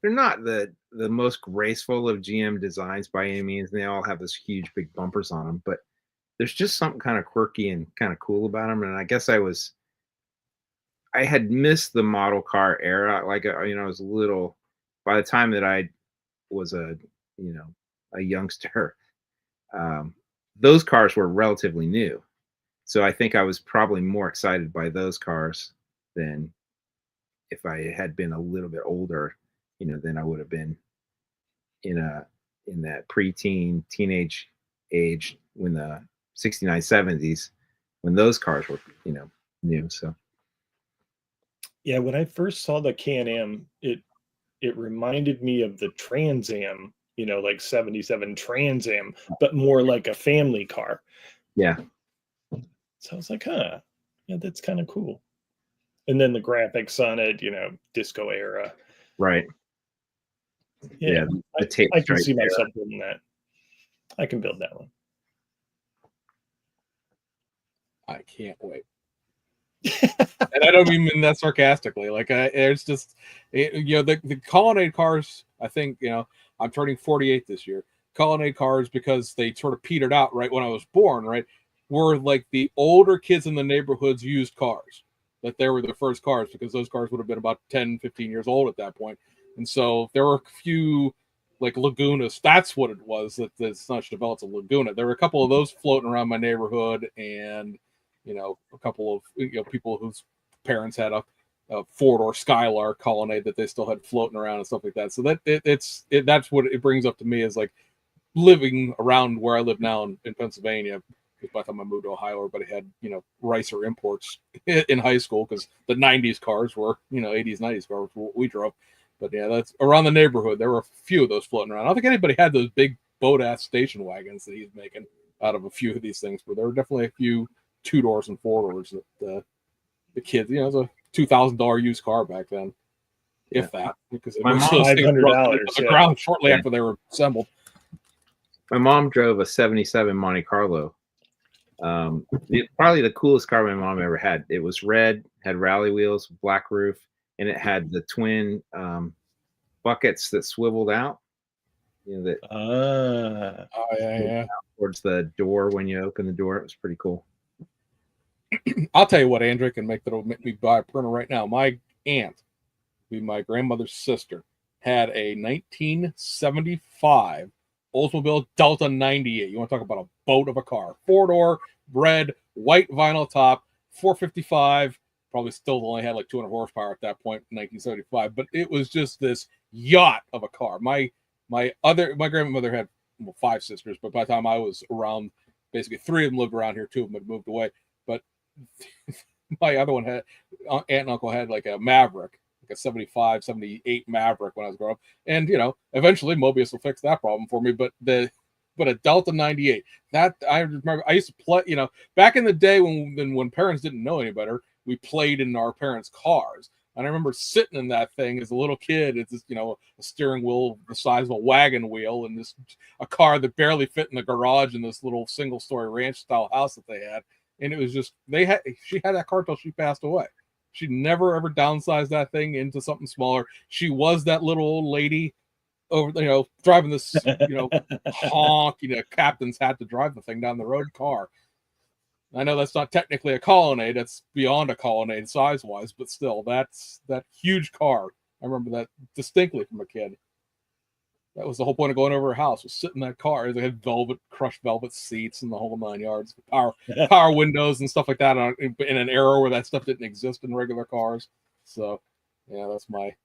not the most graceful of GM designs by any means. They all have this huge big bumpers on them, but there's just something kind of quirky and kind of cool about them. And I guess I had missed the model car era. Like, I was a little, by the time that I was a youngster, those cars were relatively new. So I think I was probably more excited by those cars than if I had been a little bit older, then I would have been in that preteen, teenage age when the 69, 70s, when those cars were, new. So. Yeah, when I first saw the Can-Am, it reminded me of the Trans Am, like 77 Trans Am, but more like a family car. Yeah. So I was like, yeah, that's kind of cool. And then the graphics on it, disco era. Right. Yeah. I can see myself building that. I can build that one. I can't wait. And I don't mean that sarcastically. Like, it's just, the colonnade cars, I think, I'm turning 48 this year. Colonnade cars, because they sort of petered out right when I was born, right, were like the older kids in the neighborhood's used cars. That they were the first cars, because those cars would have been about 10, 15 years old at that point. And so there were a few like Lagunas. That's what it was. That Snatch developed a Laguna. There were a couple of those floating around my neighborhood, and a couple of people whose parents had a 4-door Skylar Colonnade that they still had floating around and stuff like that. So that's what it brings up to me, is like living around where I live now in Pennsylvania. Because by the time I moved to Ohio, everybody had Ricer imports in high school, because the 90s cars were 80s, 90s cars were what we drove. But yeah, that's around the neighborhood. There were a few of those floating around. I don't think anybody had those big boat-ass station wagons that he's making out of a few of these things, but there were definitely a few 2-doors and 4-doors that the kids, it was a $2,000 used car back then, if that, because it was $500 the ground shortly after they were assembled. My mom drove a 77 Monte Carlo. Probably the coolest car my mom ever had. It was red, had rally wheels, black roof, and it had the twin buckets that swiveled out. Towards the door when you open the door. It was pretty cool. I'll tell you what, Andrew, can make me buy a printer right now. My aunt, my grandmother's sister, had a 1975 Oldsmobile Delta 98. You want to talk about a boat of a car? 4-door, red, white vinyl top, 455. Probably still only had like 200 horsepower at that point in 1975, but it was just this yacht of a car. My grandmother had 5 sisters, but by the time I was around, basically 3 of them lived around here, 2 of them had moved away. But my other one had, aunt and uncle had like a Maverick, like a 75, 78 Maverick when I was growing up. And, eventually Mobius will fix that problem for me. But a Delta 98, that I remember I used to play, back in the day when parents didn't know any better, we played in our parents' cars. And I remember sitting in that thing as a little kid. It's just, a steering wheel the size of a wagon wheel, and a car that barely fit in the garage in this little single-story ranch-style house that they had. And it was just, she had that car till she passed away. She never ever downsized that thing into something smaller. She was that little old lady over, driving this, honk, captains had to drive the thing down the road car. I know that's not technically a colonnade. That's beyond a colonnade size-wise, but still, that huge car I remember that distinctly from a kid. That was the whole point of going over her house, was sitting in that car. They had crushed velvet seats and the whole 9 yards, power windows and stuff like that in an era where that stuff didn't exist in regular cars. So, yeah, that's my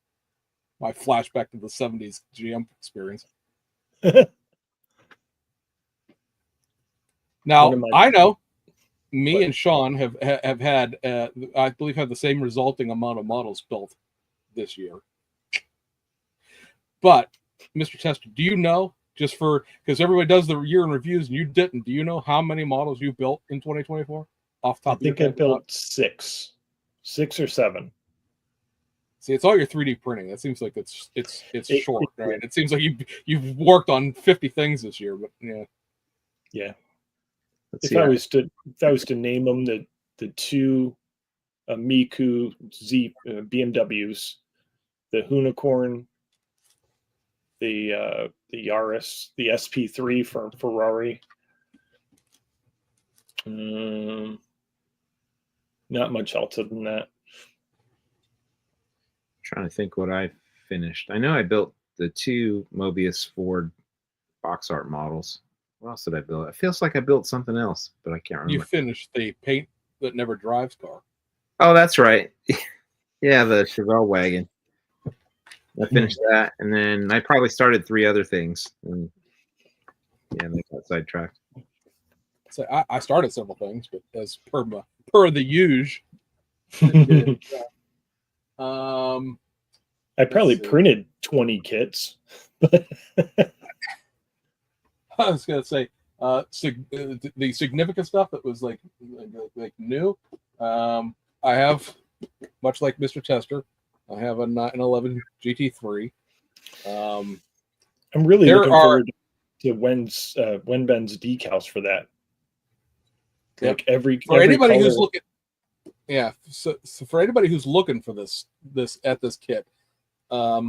flashback to the 70s GM experience. Now, I know me and Sean have had, I believe, have the same resulting amount of models built this year. But, Mr. Testor, do you know, just for, because everybody does the year in reviews and you didn't, do you know how many models you built in 2024? Off the top I think I built 6 or 7. See, it's all your 3D printing. It seems like it's short, right? It seems like you've worked on 50 things this year, but yeah. Yeah. If I was to name them, the 2 Miku Z BMWs, the Unicorn, the Yaris, the SP3 from Ferrari. Not much else other than that. Trying to think what I finished. I know I built the 2 Mobius Ford box art models. What else did I build? It feels like I built something else, but I can't remember. You finished the paint that never drives car. Oh, that's right. Yeah, the Chevelle wagon. I finished that, and then I probably started 3 other things. And yeah, they got sidetracked. So I started several things, but as per the usual. I probably printed 20 kits. I was gonna say the significant stuff that was like new. I have, much like Mr. Testor, I have a 911 GT3. I'm really looking forward to Wenben's decals for that. Yep. Like for anybody color. who's looking, yeah. So for anybody who's looking for this kit, Wenben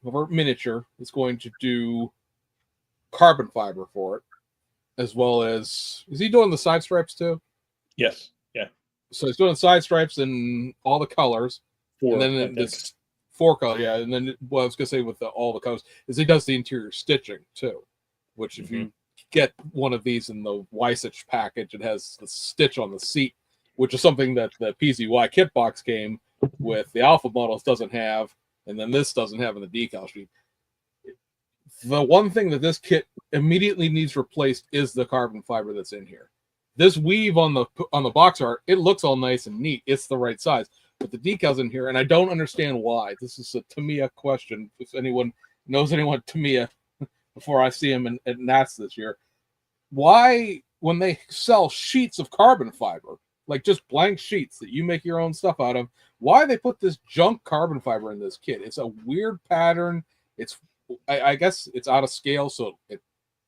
over Miniature is going to do carbon fiber for it, as well as, is he doing the side stripes too? Yes. Yeah. So he's doing side stripes in all the colors, 4, and then this 4 color, yeah. And then what I was gonna say with all the colors is he does the interior stitching too, which if you get one of these in the Weissich package, it has the stitch on the seat, which is something that the PZY kit box came with. The Alpha models doesn't have, and then this doesn't have in the decal sheet. The one thing that this kit immediately needs replaced is the carbon fiber that's in here. This weave on the box art, it looks all nice and neat. It's the right size, but the decals in here, and I don't understand why. This is a Tamiya question. If anyone knows anyone Tamiya, before I see him at Nats this year, why, when they sell sheets of carbon fiber, like just blank sheets that you make your own stuff out of, why they put this junk carbon fiber in this kit? It's a weird pattern. It's, I guess it's out of scale, so it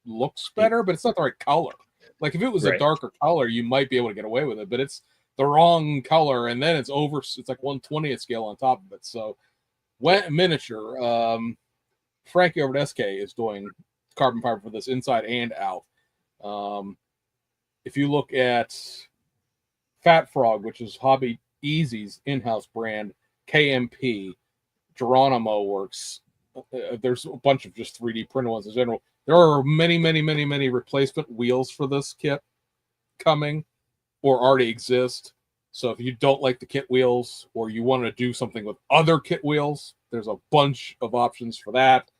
looks better, but it's not the right color. Like if it was a darker color, you might be able to get away with it, but it's the wrong color, and then it's like 1/20th scale on top of it. So when Miniature, Frankie over at SK is doing carbon fiber for this inside and out. If you look at Fat Frog, which is Hobby Easy's in-house brand, KMP, Geronimo Works, there's a bunch of just 3D printed ones in general. There are many, many, many, many replacement wheels for this kit coming or already exist. So if you don't like the kit wheels or you want to do something with other kit wheels, there's a bunch of options for that.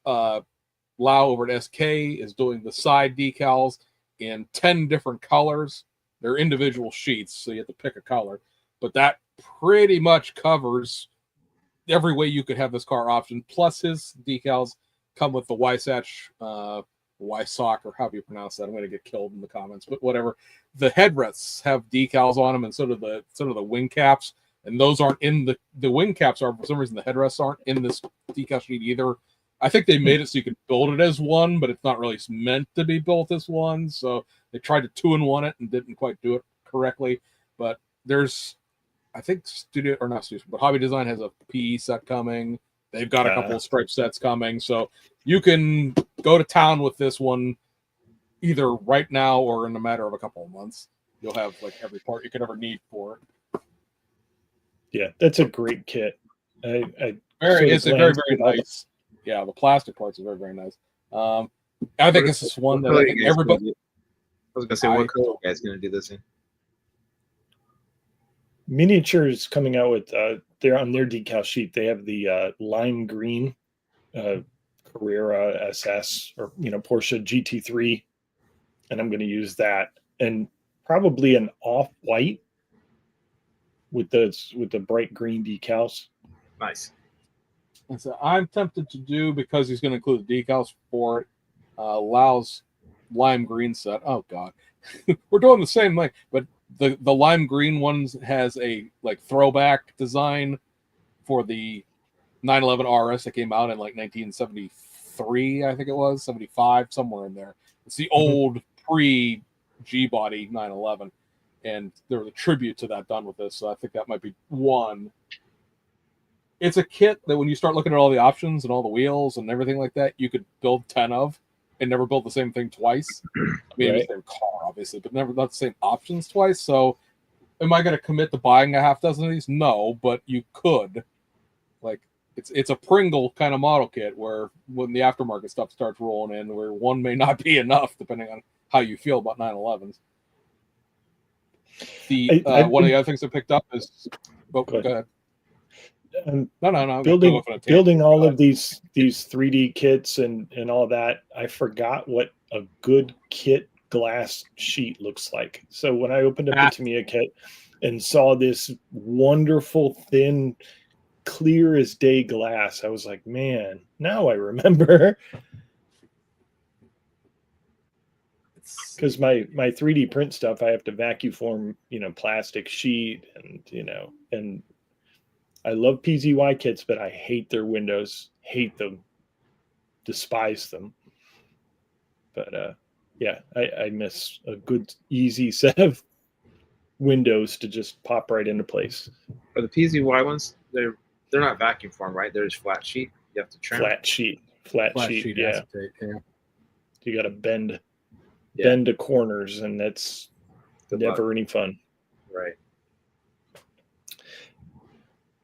Lau over at SK is doing the side decals in 10 different colors. They're individual sheets, so you have to pick a color. But that pretty much covers every way you could have this car option. Plus his decals come with the Weissach, Weissock, or however you pronounce that. I'm going to get killed in the comments, but whatever. The headrests have decals on them, and so do the wing caps. And those aren't in the wing caps are, for some reason, the headrests aren't in this decal sheet either. I think they made it so you could build it as one, but it's not really meant to be built as one. So they tried to 2-in-1 it and didn't quite do it correctly. But there's, I think Hobby Design has a PE set coming. They've got a couple of stripe sets coming. So you can go to town with this one either right now or in a matter of a couple of months. You'll have like every part you could ever need for it. Yeah, that's a great kit. I It's a very, glanced very at all the- nice. Yeah, the plastic parts are very, very nice. I think this is one that What I color think you guys everybody. gonna do? I was gonna say, what color you guys gonna do this in? Miniatures coming out with they're on their decal sheet. They have the lime green Carrera SS or Porsche GT3, and I'm going to use that, and probably an off white with the bright green decals. Nice. And so I'm tempted to do, because he's going to include the decals for it. Allows lime green set. Oh God, we're doing the same thing, but the lime green ones has a like throwback design for the 911 RS that came out in like 1973, I think it was 75, somewhere in there. It's the old pre G body 911, and there was a tribute to that done with this. So I think that might be one. It's a kit that when you start looking at all the options and all the wheels and everything like that, you could build 10 of and never build the same thing twice. I mean, it's the same car, obviously, but never not the same options twice. So am I going to commit to buying a half dozen of these? No, but you could. Like, it's a Pringle kind of model kit where when the aftermarket stuff starts rolling in, where one may not be enough depending on how you feel about 911s. One of the other things I picked up is go ahead. No. Building all of these 3D kits and all that, I forgot what a good kit glass sheet looks like. So when I opened up the Tamiya kit and saw this wonderful thin, clear as day glass, I was like, man, now I remember. Because my 3D print stuff, I have to vacuum form, plastic sheet, and I love PZY kits, but I hate their windows, hate them, despise them. But I miss a good, easy set of windows to just pop right into place. Are the PZY ones? They're not vacuum formed, right? They're just flat sheet. You have to trim. Flat sheet. Yeah. Acetate, yeah. You got to bend the corners, and that's never any fun. Right.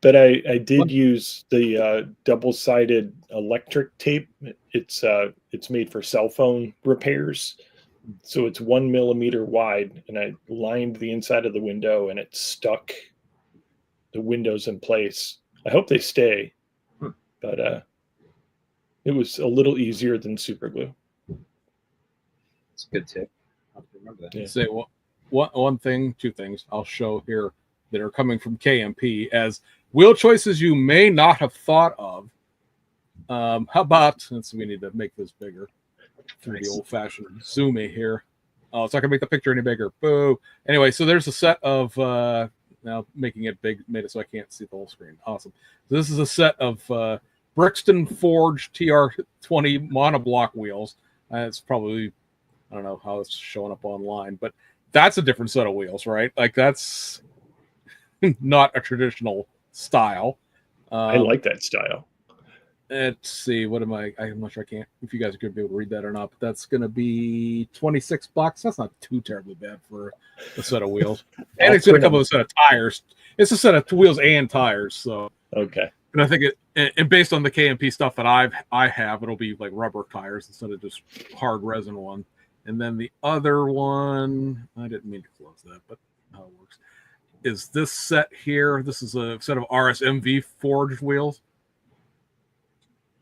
But I did use the double-sided electric tape. It's made for cell phone repairs, so it's 1 millimeter wide, and I lined the inside of the window, and it stuck the windows in place. I hope they stay, but it was a little easier than super glue. It's a good tip. I'll have to remember that. Yeah. Say two things I'll show here that are coming from KMP as wheel choices you may not have thought of. How about, we need to make this bigger through the old-fashioned zoomy here. Oh, it's not going to make the picture any bigger. Boo. Anyway, so there's a set of, now making it big, made it so I can't see the whole screen. Awesome. So this is a set of Brixton Forge TR20 monoblock wheels. It's probably, I don't know how it's showing up online, but that's a different set of wheels, right? Like, that's not a traditional style. I like that style. Let's see, I'm not sure, I can't, if you guys are going to be able to read that or not, but that's going to be $26. That's not too terribly bad for a set of wheels. And it's going to come with a set of tires. It's a set of wheels and tires. So okay. And I think and based on the KMP stuff that I have, it'll be like rubber tires instead of just hard resin one. And then the other one, I didn't mean to close that, but how it works, is this set here. This is a set of RSMV forged wheels.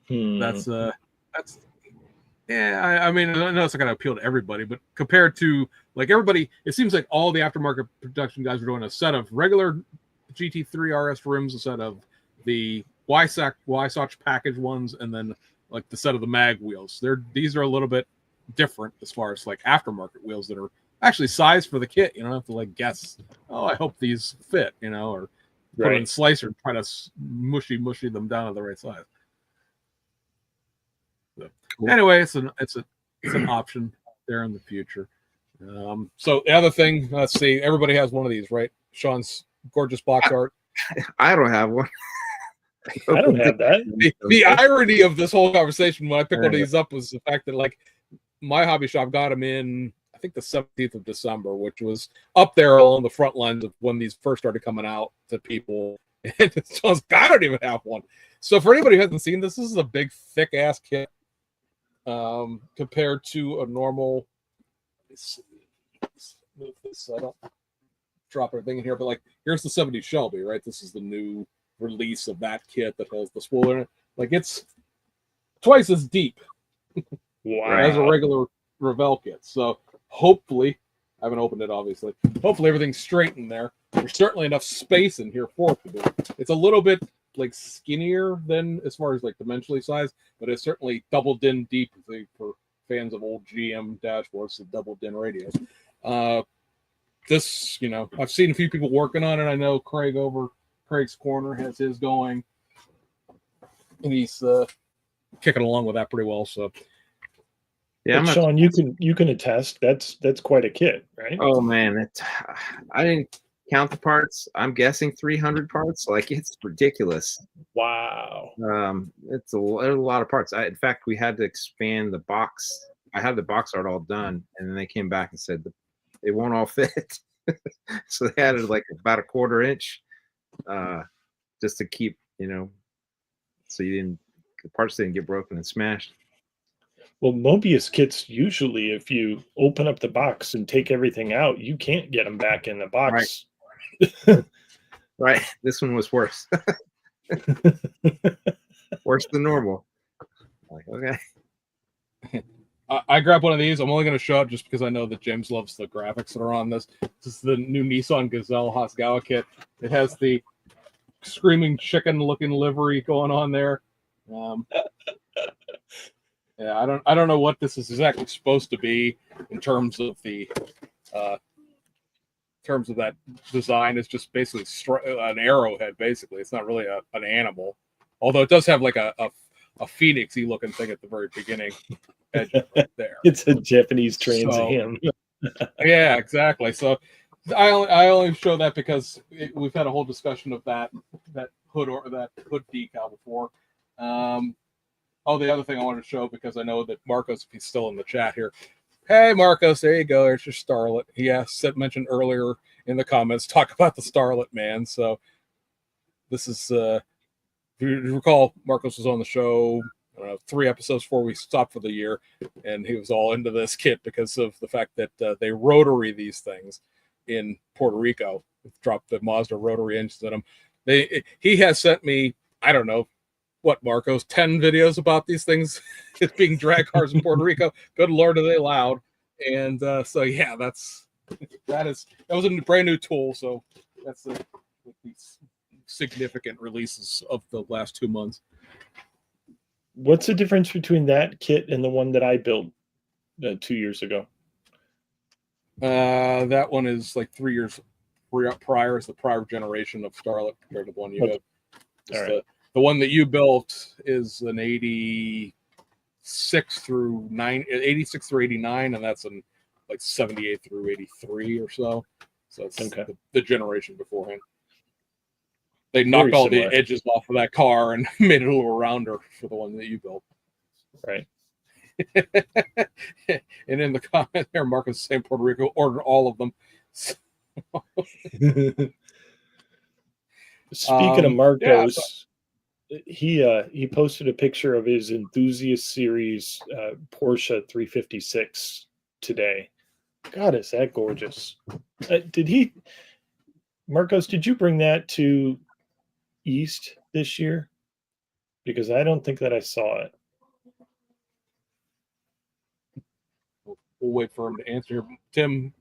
That's yeah. I mean, I know it's not going to appeal to everybody, but compared to like everybody, it seems like all the aftermarket production guys are doing a set of regular GT3 RS rims, a set of the Weissach package ones, and then like the set of the mag wheels. These are a little bit different as far as like aftermarket wheels that are actually sized for the kit. You don't have to like guess, oh, I hope these fit, or put it in slicer and try to mushy them down to the right size. So, cool. Anyway, it's an option there in the future. So the other thing, let's see, everybody has one of these, right? Sean's gorgeous box art. I don't have one. I don't have that. The irony of this whole conversation when I picked one of these up was the fact that like my hobby shop got them in, I think the 17th of December, which was up there along the front lines of when these first started coming out to people. And Sean's, I don't even have one. So for anybody who hasn't seen this, this is a big, thick ass kit compared to a normal. Let's move this so I don't drop everything in here. But like, here's the 70 Shelby, right? This is the new release of that kit that has the spoiler in it. Like, it's twice as deep as a regular Revell kit. So hopefully, I haven't opened it obviously. Hopefully everything's straight in there. There's certainly enough space in here for it to do. It's a little bit like skinnier than as far as like dimensionally size, but it's certainly double din deep for fans of old GM dashboards, the double din radios. This, you know, I've seen a few people working on it. I know Craig over Craig's Corner has his going, and he's kicking along with that pretty well. So, yeah, Sean, you can attest that's quite a kit, right? Oh man, I didn't count the parts. I'm guessing 300 parts. Like, it's ridiculous. Wow. It's a lot of parts. In fact, we had to expand the box. I had the box art all done, and then they came back and said it won't all fit. So they added like about a 1/4 inch, just to keep, you know, so the parts didn't get broken and smashed. Well, Mobius kits, usually if you open up the box and take everything out, you can't get them back in the box. Right. Right. This one was worse. Worse than normal. Like, okay. I grabbed one of these. I'm only going to show it just because I know that James loves the graphics that are on this. This is the new Nissan Gazelle Hasegawa kit. It has the screaming chicken looking livery going on there. Yeah, I don't know what this is exactly supposed to be in terms of the that design. It's just basically an arrowhead. Basically, it's not really an animal, although it does have like a phoenix-y looking thing at the very beginning edge right there. It's a Japanese Trans Am. Yeah, exactly. So I only show that because we've had a whole discussion of that hood or that hood decal before. The other thing I wanted to show, because I know that Marcos, if he's still in the chat here. Hey, Marcos, there you go. There's your Starlet. He mentioned earlier in the comments, talk about the Starlet, man. So this is, if you recall, Marcos was on the show 3 episodes before we stopped for the year, and he was all into this kit because of the fact that they rotary these things in Puerto Rico. Dropped the Mazda rotary engines in them. He has sent me, I don't know, what, Marcos, 10 videos about these things being drag cars in Puerto Rico. Good Lord, are they loud? And so yeah, that was a brand new tool. So that's the significant releases of the last 2 months. What's the difference between that kit and the one that I built 2 years ago? That one is like 3 years prior. Is the prior generation of Starlet compared to the one you have. All right. The one that you built is an 86 through 89, and that's an like 78 through 83 or so. So it's the generation beforehand. They knocked all the edges off of that car and made it a little rounder for the one that you built. Right. And in the comment there, Marcus saying Puerto Rico ordered all of them. Speaking of Marcos, he posted a picture of his Enthusiast Series Porsche 356 today. God, is that gorgeous? Marcos, did you bring that to East this year? Because I don't think that I saw it. We'll wait for him to answer. Tim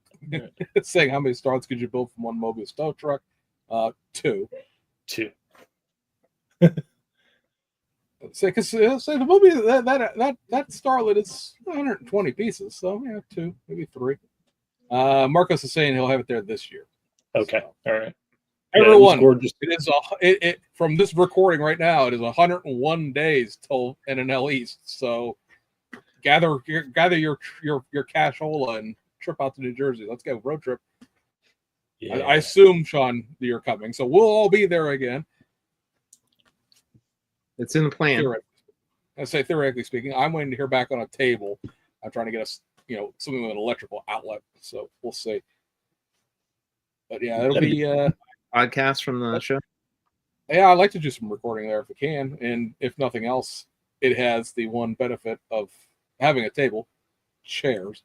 saying, how many Starlets could you build from one Mobius tow truck? 2. Say the movie that Starlet is 120 pieces, so yeah, 2, maybe 3. Marcos is saying he'll have it there this year. Okay, so. All right. Everyone, it is from this recording right now. It is 101 days till NNL East. So gather your cashola and trip out to New Jersey. Let's go road trip. Yeah. I assume, Sean, that you're coming, so we'll all be there again. It's in the plan. I say theoretically speaking, I'm waiting to hear back on a table. I'm trying to get us, something with an electrical outlet. So we'll see. But yeah, it'll be podcast from the show. Yeah, I like to do some recording there if I can, and if nothing else, it has the one benefit of having a table, chairs,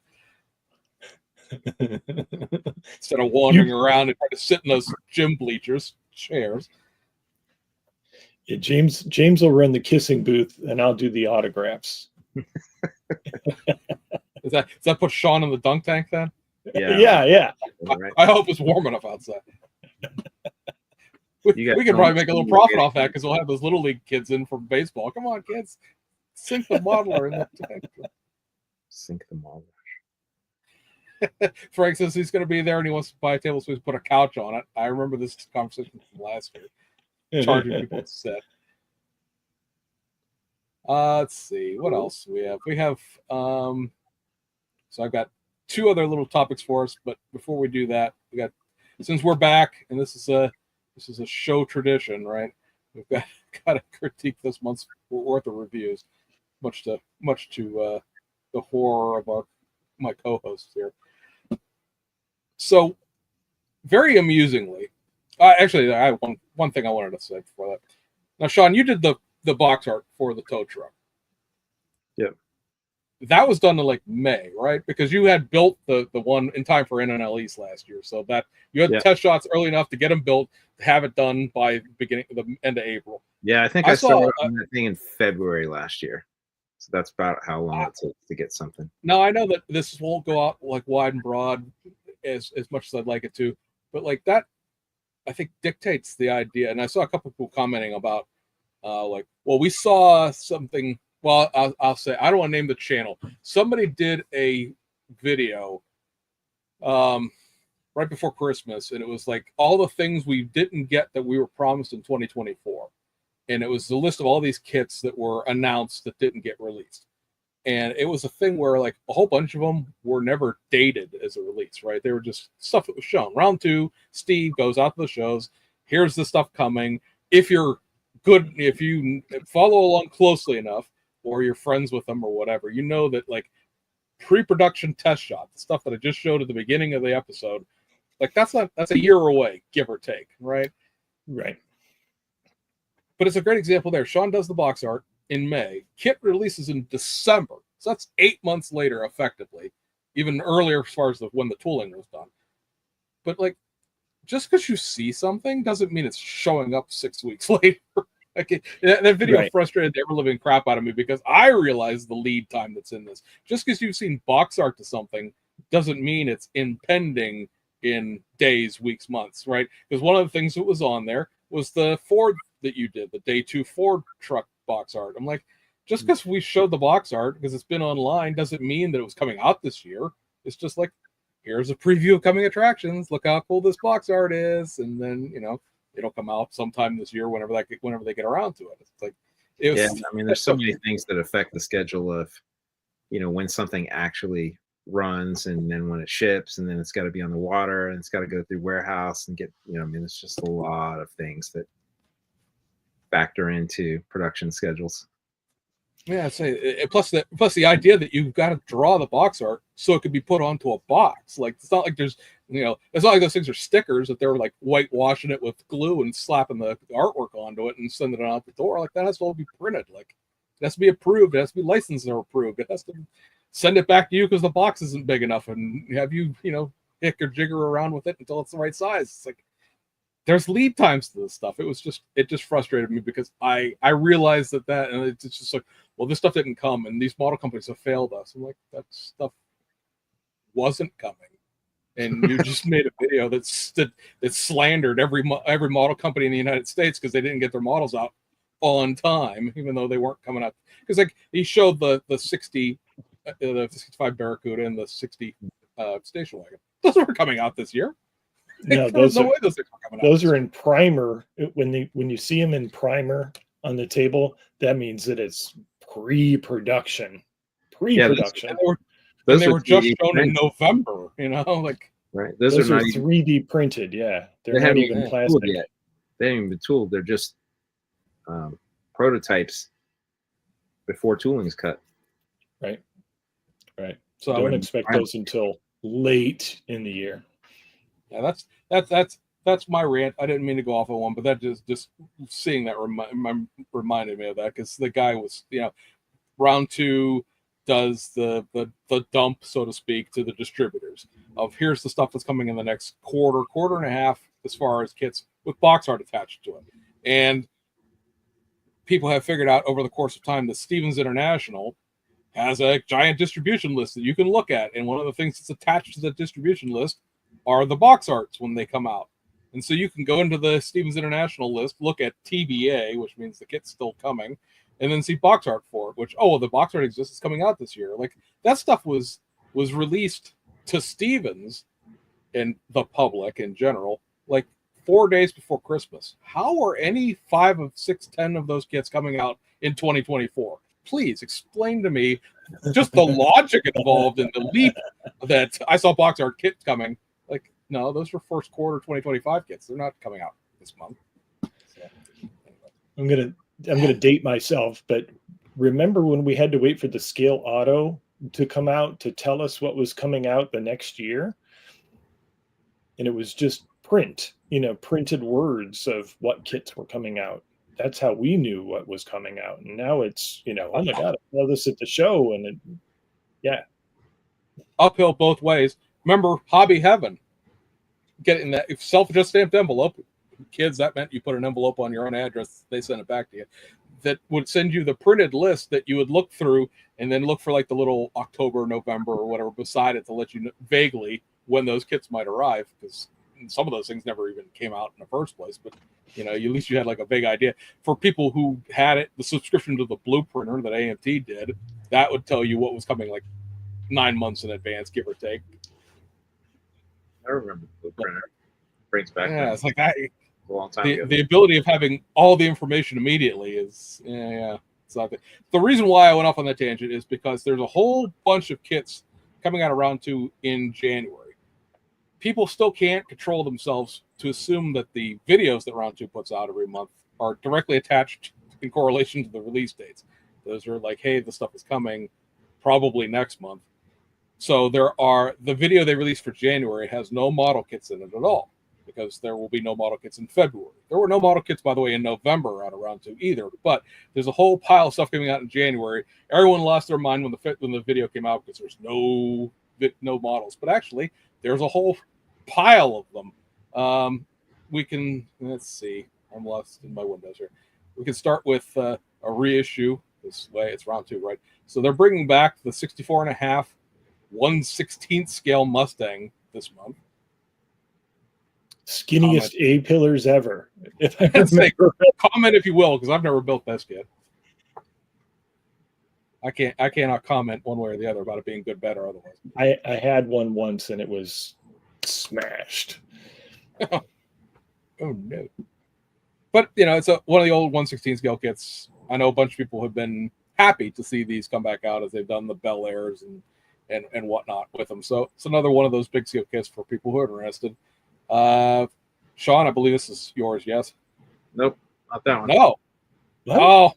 instead of wandering around and trying to sit in those gym bleachers. Chairs. Yeah, James will run the kissing booth, and I'll do the autographs. Does that put Sean in the dunk tank then? Yeah. Right. I hope it's warm enough outside. We can probably make a little profit off that because we'll have those little league kids in from baseball. Come on, kids, sink the modeler in the tank. Sink the modeler. Frank says he's going to be there and he wants to buy a table so he's put a couch on it. I remember this conversation from last year. Charging people to sit. Let's see what else we have. We have so I've got two other little topics for us, but before we do that, we got, since we're back and this is a show tradition, right? We've got to critique this month's worth of reviews, much to the horror of my co-hosts here. So, very amusingly, actually, I have one thing I wanted to say before that. Now, Sean, you did the box art for the tow truck. Yep. That was done in like May, right? Because you had built the one in time for NNL East last year, so that you had test shots early enough to get them built, to have it done by the end of April. Yeah, I think I started on that thing in February last year. So that's about how long it takes to get something. Now I know that this won't go out like wide and broad as much as I'd like it to, but like that, I think dictates the idea. And I saw a couple people commenting about like, well, we saw something. Well, I'll say, I don't want to name the channel. Somebody did a video right before Christmas, and it was like all the things we didn't get that we were promised in 2024. And it was the list of all these kits that were announced that didn't get released. And it was a thing where like a whole bunch of them were never dated as a release, right? They were just stuff that was shown. Round 2, Steve goes out to the shows. Here's the stuff coming. If you're good, if you follow along closely enough, or you're friends with them or whatever, you know that like pre-production test shot, the stuff that I just showed at the beginning of the episode, like that's a year away, give or take, right? Right. But it's a great example there. Sean does the box art in May. Kit releases in December. So that's 8 months later, effectively. Even earlier as far as when the tooling was done. But like, just because you see something doesn't mean it's showing up 6 weeks later. Like that video frustrated the ever-living crap out of me because I realized the lead time that's in this. Just because you've seen box art to something doesn't mean it's impending in days, weeks, months, right? Because one of the things that was on there was the Ford that you did, the Day 2 Ford truck box art. I'm like, just because we showed the box art, because it's been online, doesn't mean that it was coming out this year. It's just like, here's a preview of coming attractions. Look how cool this box art is. And then, it'll come out sometime this year whenever they get around to it. It's like, I mean, there's so many things that affect the schedule of, when something actually runs and then when it ships and then it's got to be on the water and it's got to go through warehouse and get, it's just a lot of things that factor into production schedules. Yeah, I'd say plus the idea that you've got to draw the box art so it could be put onto a box. Like it's not like there's it's not like those things are stickers that they're like whitewashing it with glue and slapping the artwork onto it and sending it out the door. Like that has to all be printed. Like it has to be approved. It has to be licensed or approved. It has to send it back to you because the box isn't big enough and have you hick or jigger around with it until it's the right size. It's like there's lead times to this stuff. It just frustrated me because I realized that and it's just like, well, this stuff didn't come and these model companies have failed us. I'm like, that stuff wasn't coming. And you just made a video that slandered every model company in the United States because they didn't get their models out on time, even though they weren't coming out. Because like he showed the 60, the 65 Barracuda and the 60 station wagon. Those weren't coming out this year. No, those are in primer. When you see them in primer on the table, that means that it's pre-production. Pre-production. Yeah, they were just shown in November. Like right. Those are 3D printed. Yeah, they're not even plastic yet. They haven't even been tooled. They're just prototypes before tooling is cut. Right. So don't expect those until late in the year. Yeah, that's that's my rant. I didn't mean to go off on one, but that just seeing that reminded me of that, because the guy was, round 2 does the dump, so to speak, to the distributors of here's the stuff that's coming in the next quarter and a half as far as kits with box art attached to it. And people have figured out over the course of time that Stevens International has a giant distribution list that you can look at. And one of the things that's attached to the distribution list are the box arts when they come out. And so you can go into the Stevens International list, look at TBA, which means the kit's still coming, and then see box art for it, which, the box art exists, it's coming out this year. Like, that stuff was released to Stevens and the public in general, like 4 days before Christmas. How are any 5 of 6, 10 of those kits coming out in 2024? Please explain to me just the logic involved in the leap that I saw box art kits coming. Like, no, those were first quarter 2025 kits. They're not coming out this month. So, anyway. I'm gonna date myself, but remember when we had to wait for the Scale Auto to come out to tell us what was coming out the next year? And it was just printed words of what kits were coming out. That's how we knew what was coming out. And now it's, oh my God, I saw this at the show. And uphill both ways. Remember Hobby Heaven getting that self-adjust stamped envelope. Kids, that meant you put an envelope on your own address. They sent it back to you. That would send you the printed list that you would look through and then look for like the little October, November, or whatever beside it to let you know vaguely when those kits might arrive, because some of those things never even came out in the first place. But at least you had like a vague idea. For people who had it, the subscription to the Blueprinter that AMT did, that would tell you what was coming like 9 months in advance, give or take. I remember the Blueprinter. Brings back. Yeah, it's like that. A long time ago. The ability of having all the information immediately is, it's not the reason why I went off on that tangent is because there's a whole bunch of kits coming out of round 2 in January. People still can't control themselves to assume that the videos that round 2 puts out every month are directly attached in correlation to the release dates. Those are like, hey, the stuff is coming probably next month. So the video they released for January has no model kits in it at all, because there will be no model kits in February. There were no model kits, by the way, in November out of round 2 either. But there's a whole pile of stuff coming out in January. Everyone lost their mind when the video came out because there's no models. But actually, there's a whole pile of them. Let's see. I'm lost in my windows here. We can start with a reissue. This way, it's round 2, right? So they're bringing back the 64.5 1/16 scale Mustang this month. Skinniest A-pillars ever. If I comment if you will, because I've never built this yet. I cannot comment one way or the other about it being good, bad, or otherwise. I had one once and it was smashed. Oh no! But it's one of the old 1/16 scale kits. I know a bunch of people have been happy to see these come back out as they've done the Bel Airs and whatnot with them. So it's another one of those big scale kits for people who are interested. Sean, I believe this is yours. Yes. Nope, not that one. No. What? Oh,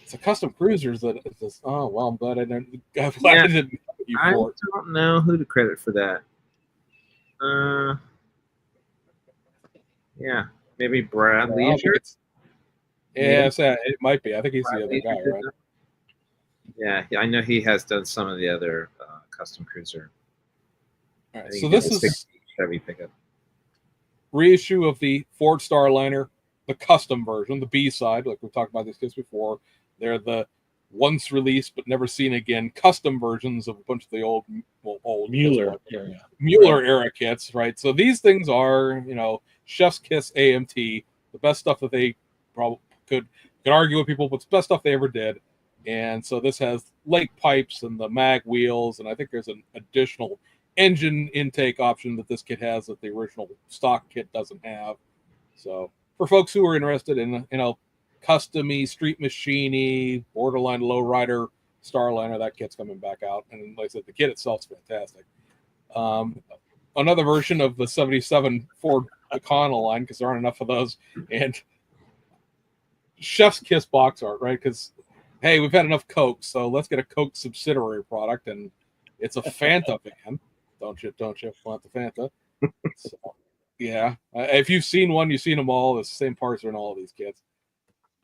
it's a custom cruisers that is just. Oh well, I'm glad I didn't. I didn't. I don't know who to credit for that. Yeah, maybe Brad Leisure. Yeah, it might be. I think he's the other guy, right? Yeah, I know he has done some of the other custom cruiser. All right, so this is Chevy pickup reissue of the Ford Starliner, the custom version, the B side. Like we've talked about these kits before. They're the once released but never seen again custom versions of a bunch of the old Mueller era kits, right? So these things are, Chef's Kiss AMT, the best stuff that they probably could argue with people, but it's the best stuff they ever did. And so this has lake pipes and the mag wheels, and I think there's an additional engine intake option that this kit has that the original stock kit doesn't have. So for folks who are interested in, custom-y, street machine-y, borderline lowrider Starliner, that kit's coming back out. And like I said, the kit itself's fantastic. Another version of the 77 Ford Econoline, because there aren't enough of those, and Chef's Kiss box art, right? Because, hey, we've had enough Coke, so let's get a Coke subsidiary product, and it's a Fanta van. Don't you want the Fanta? So, Yeah, if you've seen one, you've seen them all. The same parts are in all of these kits.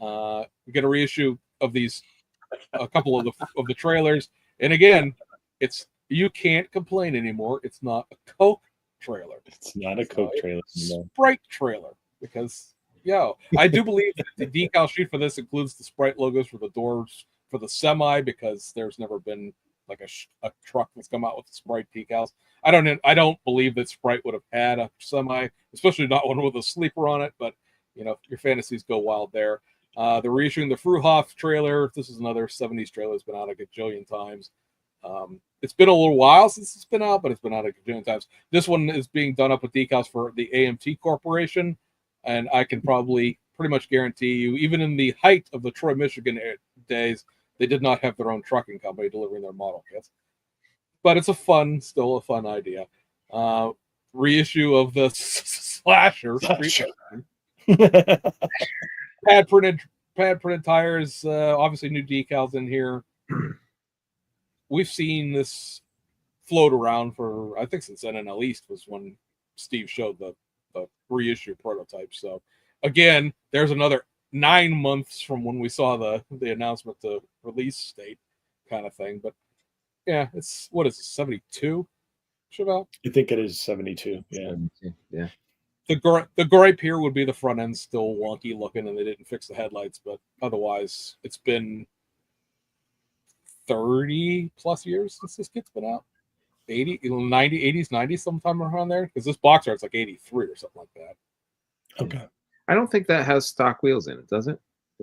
We get a reissue of these, a couple of the trailers, and again, you can't complain anymore. It's not a Coke trailer. It's not a Coke trailer. No. Sprite trailer, because I do believe that the decal sheet for this includes the Sprite logos for the doors for the semi, because there's never been like a truck that's come out with the Sprite decals. I don't believe that Sprite would have had a semi, especially not one with a sleeper on it. But your fantasies go wild there. They're reissuing the Fruhoff trailer. This is another 70s trailer that's been out a gajillion times. It's been a little while since it's been out, but it's been out a gajillion times. This one is being done up with decals for the AMT Corporation, and I can probably pretty much guarantee you, even in the height of the Troy, Michigan days, they did not have their own trucking company delivering their model kits. But it's still a fun idea. Reissue of the Slasher. Pad printed tires. Obviously, new decals in here. We've seen this float around for, I think, since NNL East was when Steve showed the reissue prototype. So again, there's another 9 months from when we saw the announcement to release date kind of thing. But yeah, it's, what is it, 72? Chevelle? I think it is 72. Yeah. 72, yeah. The gripe here would be the front end's still wonky looking, and they didn't fix the headlights. But otherwise, it's been 30 plus years since this kit's been out. 80, 90, 80s, 90s, sometime around there. Because this box art's like 83 or something like that. Okay. I don't think that has stock wheels in it, does it?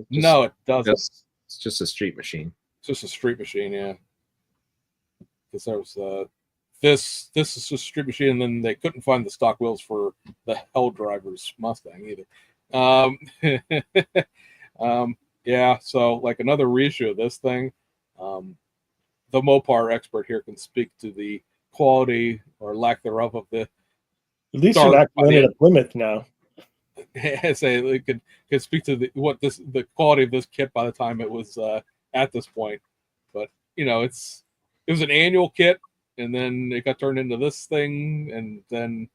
No, it doesn't. It's just a street machine. It's just a street machine, yeah. Because there was this is just a street machine, and then they couldn't find the stock wheels for the Hell Driver's Mustang either. Yeah, so like another reissue of this thing. The Mopar expert here can speak to the quality or lack thereof of the. At least you're not going at a Plymouth now. Say they could speak to the quality of this kit by the time it was at this point. But it was an annual kit, and then it got turned into this thing, and then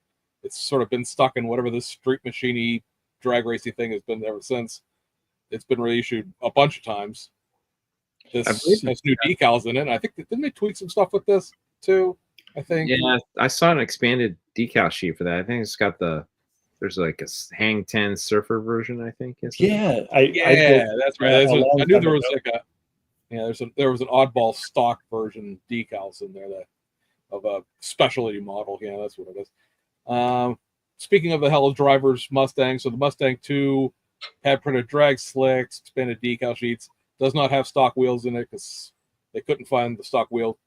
it's sort of been stuck in whatever this street machine-y, drag racy thing has been ever since. It's been reissued a bunch of times. This has new decals in it. And I think didn't they tweak some stuff with this too? I think. Yeah, I saw an expanded decal sheet for that. I think it's got there's like a Hang 10 Surfer version, I think. Yeah, that's right. I knew there was there was an oddball stock version decals in there of a specialty model. Yeah, that's what it is. Speaking of the Hell Driver's Mustang, so the Mustang 2 had printed drag slicks, expanded decal sheets. Does not have stock wheels in it because they couldn't find the stock wheel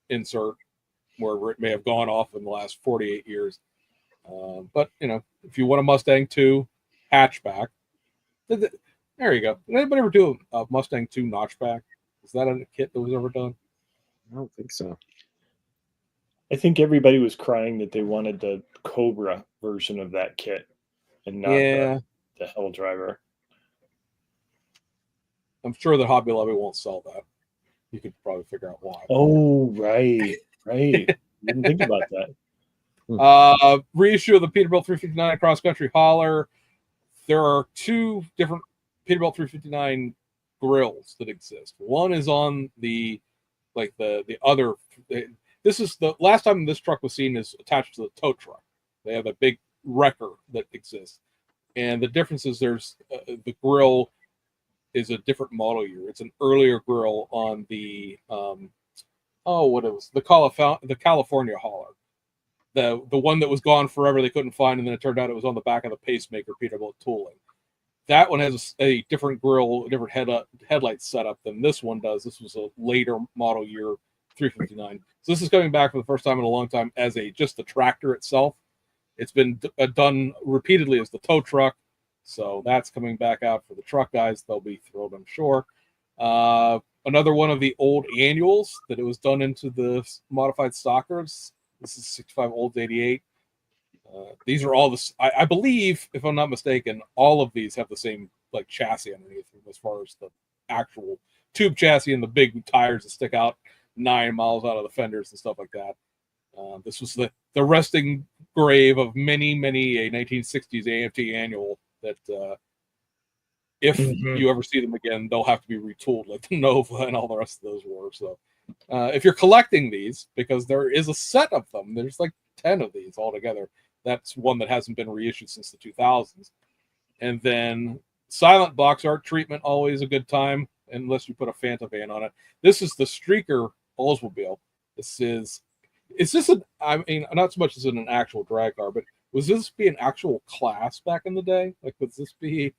insert where it may have gone off in the last 48 years. But if you want a Mustang 2 hatchback, there you go. Did anybody ever do a Mustang 2 notchback? Is that a kit that was ever done? I don't think so. I think everybody was crying that they wanted the Cobra version of that kit and not the Hell Driver. I'm sure that Hobby Lobby won't sell that. You could probably figure out why. Oh, right. Didn't think about that. Reissue of the Peterbilt 359 Cross Country Hauler. There are two different Peterbilt 359 grills that exist. One is on the other. This is the last time this truck was seen is attached to the tow truck. They have a big wrecker that exists, and the difference is there's the grill is a different model year. It's an earlier grill on the the California hauler, the one that was gone forever they couldn't find, and then it turned out it was on the back of the pacemaker Peterbilt tooling. That one has a different grill, a different headlight setup than this one does. This was a later model year 359. So this is coming back for the first time in a long time as just the tractor itself. It's been done repeatedly as the tow truck. So that's coming back out for the truck guys. They'll be thrilled, I'm sure. Another one of the old annuals that it was done into the modified stockers. This is 65 Olds 88. These are all I believe, if I'm not mistaken, all of these have the same chassis underneath them as far as the actual tube chassis and the big tires that stick out 9 miles out of the fenders and stuff like that. This was the resting grave of many a 1960s AMT annual that if you ever see them again, they'll have to be retooled like the Nova and all the rest of those were. So if you're collecting these, because there is a set of them, there's like 10 of these altogether. That's one that hasn't been reissued since the 2000s. And then silent box art treatment, always a good time, unless you put a Fanta van on it. This is the Streaker Oldsmobile. Is this I mean, not so much as an actual drag car, but was this be an actual class back in the day? Like, would this be,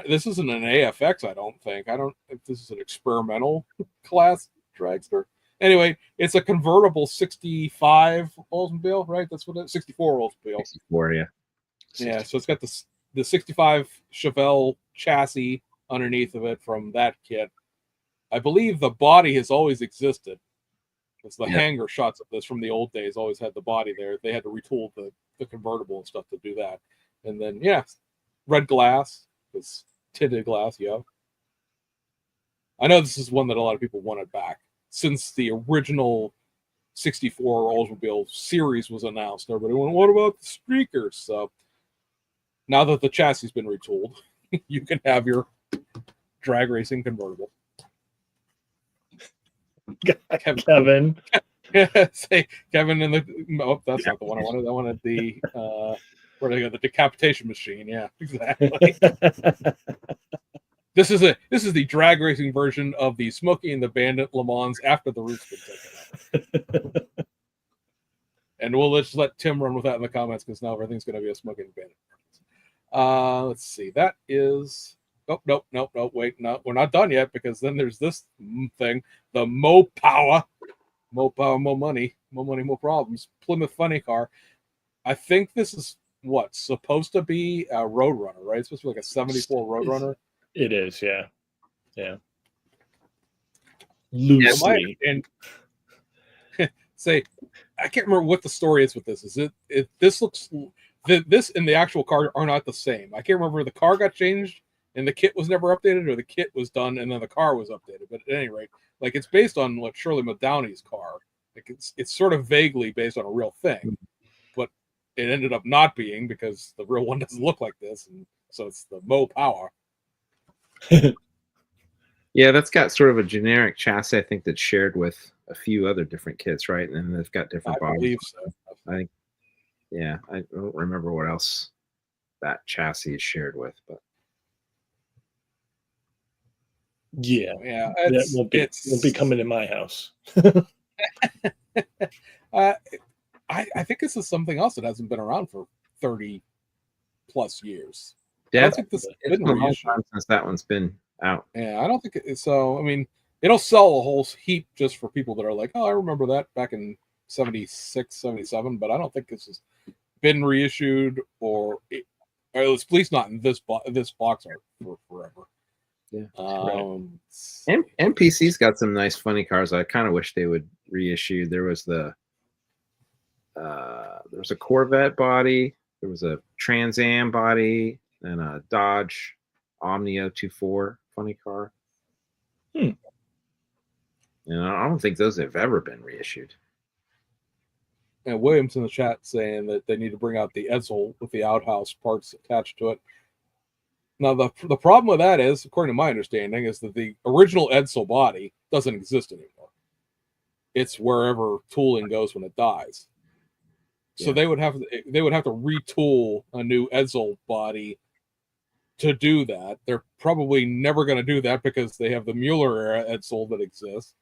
this isn't an AFX, I don't think. I don't if this is an experimental class dragster. Anyway, it's a convertible 65 Oldsmobile, right? That's what it is. 64 Oldsmobile. 64, yeah. 64. Yeah, so it's got the 65 Chevelle chassis underneath of it from that kit. I believe the body has always existed. It's the hanger shots of this from the old days always had the body there. They had to retool the convertible and stuff to do that. And then, red glass. It's tinted glass, I know this is one that a lot of people wanted back. Since the original 64 Oldsmobile series was announced, everybody went, what about the Streakers? So now that the chassis has been retooled, you can have your drag racing convertible. Kevin. Say Kevin in the that's not the one I wanted. I wanted the where they go, the decapitation machine. Yeah, exactly. This is the drag racing version of the Smokey and the Bandit Le Mans after the roof's been taken out. And we'll just let Tim run with that in the comments because now everything's going to be a Smokey and the Bandit. Let's see. That is. Nope. Wait, no, we're not done yet because then there's this thing, the Mo Power, more money, more problems. Plymouth Funny Car. I think this is what's supposed to be a Roadrunner, right? It's supposed to be like a 74 Roadrunner. It is, yeah. Loosely. And say, I can't remember what the story is with this. Is it this looks this and the actual car are not the same. I can't remember if the car got changed and the kit was never updated, or the kit was done and then the car was updated. But at any rate, like it's based on what Shirley Muldowney's car. Like it's sort of vaguely based on a real thing, but it ended up not being because the real one doesn't look like this, and so it's the Mo Power. Yeah, that's got sort of a generic chassis, I think, that's shared with a few other different kits, right? And they've got different bodies. I believe so. I think, yeah, I don't remember what else that chassis is shared with, but. Yeah, that won't be coming in my house. I think this is something else that hasn't been around for 30 plus years. Yeah, I don't think this has been a long time since that one's been out. Yeah, I don't think it, so. I mean, it'll sell a whole heap just for people that are like, oh, I remember that back in 76, 77, but I don't think this has been reissued or at least not in this box art for forever. Yeah, MPC's got some nice funny cars. I kind of wish they would reissue. There was a Corvette body, there was a Trans Am body, and a Dodge Omni 024 funny car. And I don't think those have ever been reissued. And Williams in the chat saying that they need to bring out the Edsel with the outhouse parts attached to it. Now, the problem with that is, according to my understanding, is that the original Edsel body doesn't exist anymore. It's wherever tooling goes when it dies. So they would have to retool a new Edsel body to do that. They're probably never going to do that because they have the Mueller era Edsel that exists.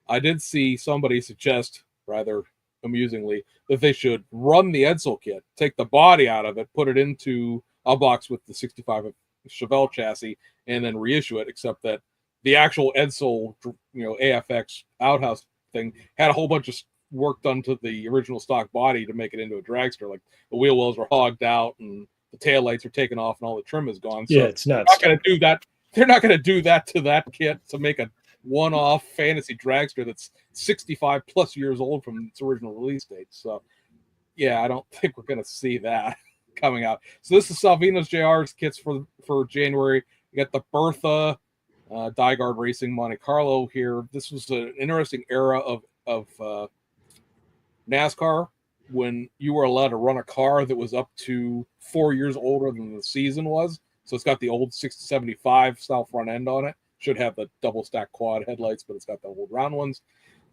I did see somebody suggest, rather amusingly, that they should run the Edsel kit, take the body out of it, put it into a box with the 65 Chevelle chassis, and then reissue it, except that the actual Edsel, AFX outhouse thing had a whole bunch of work done to the original stock body to make it into a dragster. Like the wheel wells were hogged out and the tail lights are taken off and all the trim is gone. So yeah, it's nuts. Not going to do that. They're not going to do that to that kit to make a one-off fantasy dragster that's 65 plus years old from its original release date. So yeah, I don't think we're going to see that coming out. So this is Salvino's JR's kits for January. You got the Bertha Diegard Racing Monte Carlo here. This was an interesting era of NASCAR when you were allowed to run a car that was up to 4 years older than the season was. So it's got the old 675 style front end on it. Should have the double stack quad headlights, but it's got the old round ones.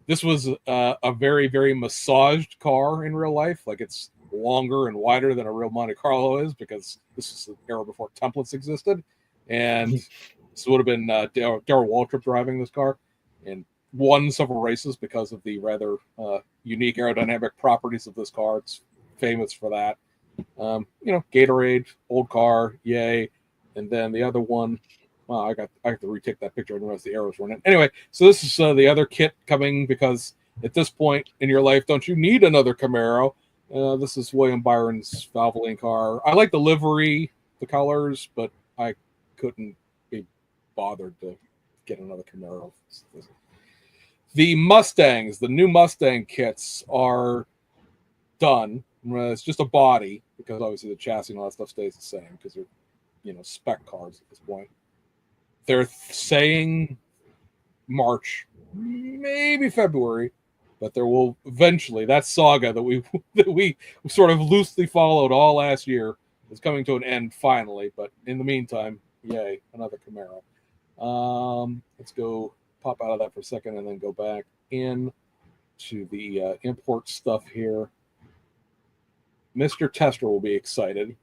This was a very, very massaged car in real life. Like, it's longer and wider than a real Monte Carlo is, because this is the era before templates existed. And this would have been Darrell Waltrip driving this car, and won several races because of the rather unique aerodynamic properties of this car. It's famous for that. Gatorade, old car, yay. And then the other one, I have to retake that picture. I didn't realize the arrows were in it. Anyway, so this is the other kit coming, because at this point in your life, don't you need another Camaro? This is William Byron's Valvoline car. I like the livery, the colors, but I couldn't be bothered to get another Camaro. The Mustangs, the new Mustang kits are done. It's just a body, because obviously the chassis and all that stuff stays the same, because they're spec cars at this point. They're saying March, maybe February, but there will eventually, that saga that we sort of loosely followed all last year is coming to an end finally. But in the meantime, yay, another Camaro. Let's go pop out of that for a second and then go back in to the import stuff here. Mr. Testor will be excited,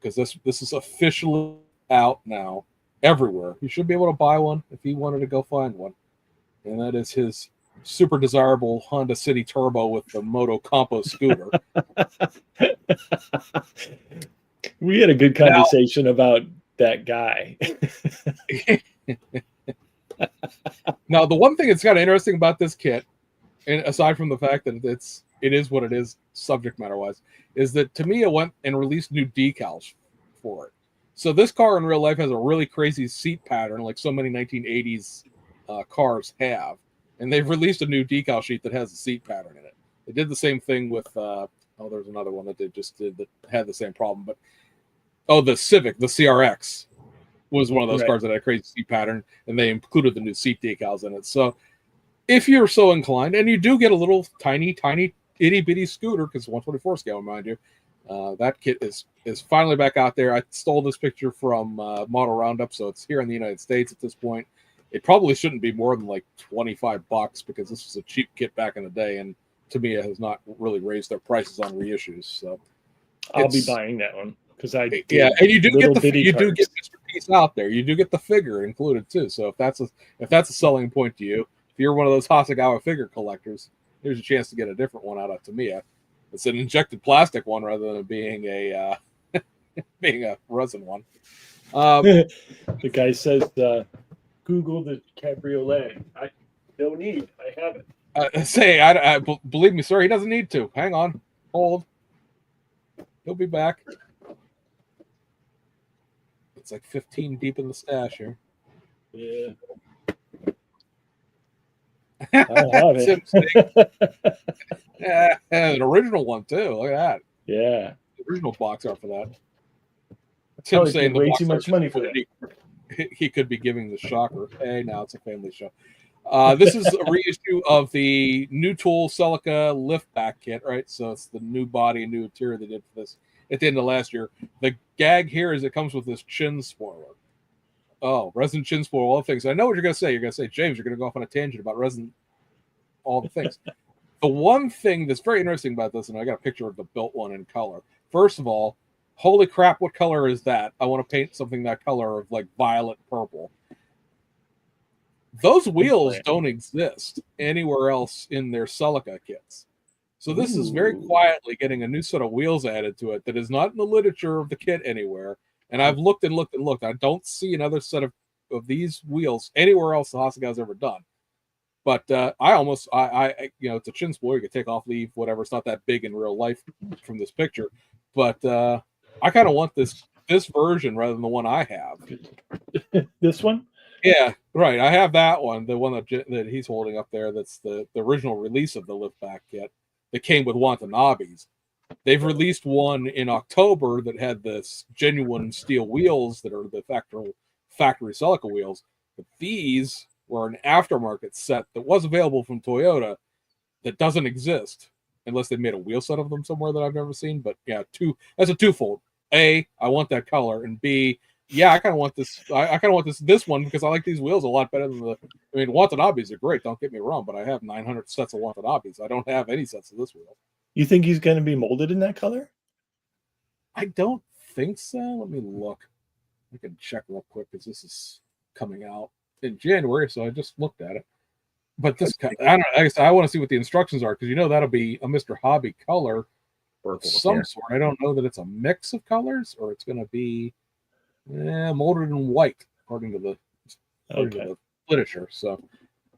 because this is officially out now everywhere. You should be able to buy one if he wanted to go find one. And that is his super desirable Honda City Turbo with the Moto Compo scooter. We had a good conversation about that guy. Now, the one thing that's kind of interesting about this kit, and aside from the fact that it is what it is subject matter wise, is that Tamiya went and released new decals for it. So this car in real life has a really crazy seat pattern, like so many 1980s cars have. And they've released a new decal sheet that has a seat pattern in it. They did the same thing with, there's another one that they just did that had the same problem. But, the Civic, the CRX, was one of those cars that had a crazy seat pattern, and they included the new seat decals in it. So if you're so inclined, and you do get a little tiny, itty-bitty scooter, because 124 scale, mind you, that kit is finally back out there. I stole this picture from Model Roundup, so it's here in the United States at this point. It probably shouldn't be more than like $25, because this was a cheap kit back in the day, and Tamiya has not really raised their prices on reissues. So I'll be buying that one, because and you do get Mr. Piece out there. You do get the figure included too. So if that's a selling point to you, if you're one of those Hasegawa figure collectors, here's a chance to get a different one out of Tamiya. It's an injected plastic one rather than being a resin one. The guy says, Google the cabriolet. No need. I have it. I believe me, sir. He doesn't need to. Hang on. Hold. He'll be back. It's like 15 deep in the stash here. Yeah. I have it. An original one too. Look at that. Yeah. The original box art for that. Tim saying way too much money for that. He could be giving the shocker. Hey, now it's a family show. This is a reissue of the New Tool Celica lift back kit, right? So it's the new body and new interior they did for this at the end of last year. The gag here is it comes with this chin spoiler. Oh, resin chin spoiler, all the things. I know what you're going to say. You're going to say, James, you're going to go off on a tangent about resin, all the things. The one thing that's very interesting about this, and I got a picture of the built one in color. First of all, holy crap, what color is that? I want to paint something that color of like violet purple. Those wheels don't exist anywhere else in their Celica kits. So this is very quietly getting a new set of wheels added to it that is not in the literature of the kit anywhere. And I've looked and looked and looked. I don't see another set of these wheels anywhere else the Hasegawa's ever done. But it's a chin spoiler. You can take off, leave, whatever. It's not that big in real life from this picture. But I kind of want this version rather than the one I have. This one? Yeah, right. I have that one, the one that he's holding up there. That's the original release of the liftback kit that came with Watanabe's. They've released one in October that had this genuine steel wheels that are the factory Celica wheels. But these were an aftermarket set that was available from Toyota that doesn't exist unless they made a wheel set of them somewhere that I've never seen. But yeah, that's a twofold. A, I want that color, and B, yeah, I kind of want this. I kind of want this one because I like these wheels a lot better than the. I mean, Watanabes are great. Don't get me wrong, but I have 900 sets of Watanabes. I don't have any sets of this wheel. You think he's going to be molded in that color? I don't think so. Let me look. I can check real quick because this is coming out in January, so I just looked at it. But this, I don't. I guess I want to see what the instructions are because that'll be a Mr. Hobby color of some sort. I don't know that it's a mix of colors or it's going to be molded in white according to the literature. So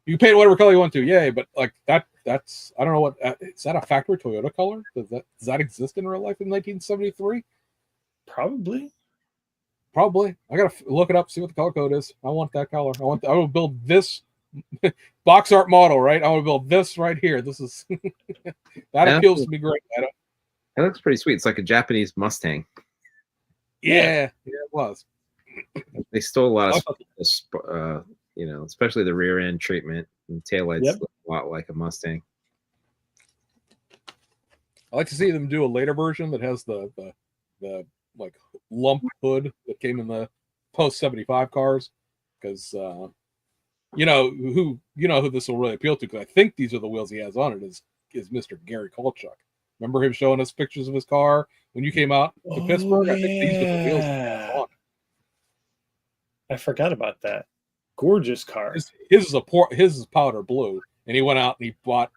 you paint whatever color you want to, yay! But like that's I don't know what is that a factory Toyota color? Does that exist in real life in 1973? Probably. I gotta look it up, see what the color code is. I want that color. I will build this box art model, right? I want to build this right here. This is that appeals to me great. It looks pretty sweet. It's like a Japanese Mustang. Yeah, it was. They stole a lot of especially the rear end treatment and taillights look a lot like a Mustang. I like to see them do a later version that has the like lump hood that came in the post 75 cars, because who this will really appeal to, because I think these are the wheels he has on it is Mr. Gary Kolchuk. Remember him showing us pictures of his car when you came out to Pittsburgh? I think these are the wheels he has on it. I forgot about that. Gorgeous car. His is powder blue, and he went out and he bought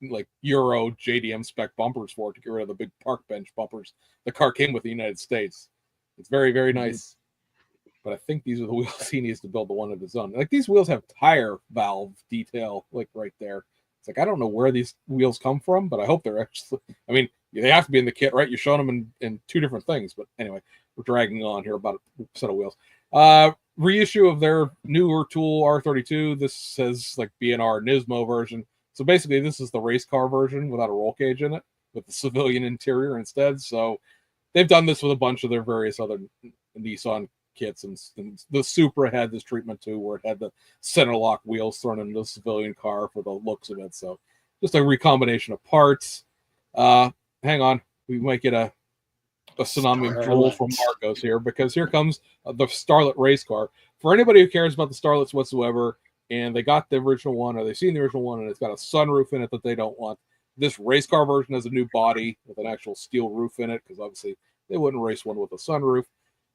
like Euro JDM spec bumpers for it to get rid of the big park bench bumpers the car came with the United States. It's very, very nice. But I think these are the wheels he needs to build the one of his own. Like, these wheels have tire valve detail like right there. It's like, I don't know where these wheels come from, but I hope they're actually, I mean, they have to be in the kit, right? You're showing them in two different things. But anyway, we're dragging on here about a set of wheels. Reissue of their newer tool R32. This says like BNR Nismo version. So basically, this is the race car version without a roll cage in it, with the civilian interior instead. So they've done this with a bunch of their various other Nissan kits, and the Supra had this treatment too, where it had the center lock wheels thrown into the civilian car for the looks of it. So just a recombination of parts. Hang on, we might get a tsunami of drool from Marcos here, because here comes the Starlet race car. For anybody who cares about the Starlets whatsoever, and they got the original one, or they've seen the original one, and it's got a sunroof in it that they don't want, this race car version has a new body with an actual steel roof in it, because obviously they wouldn't race one with a sunroof.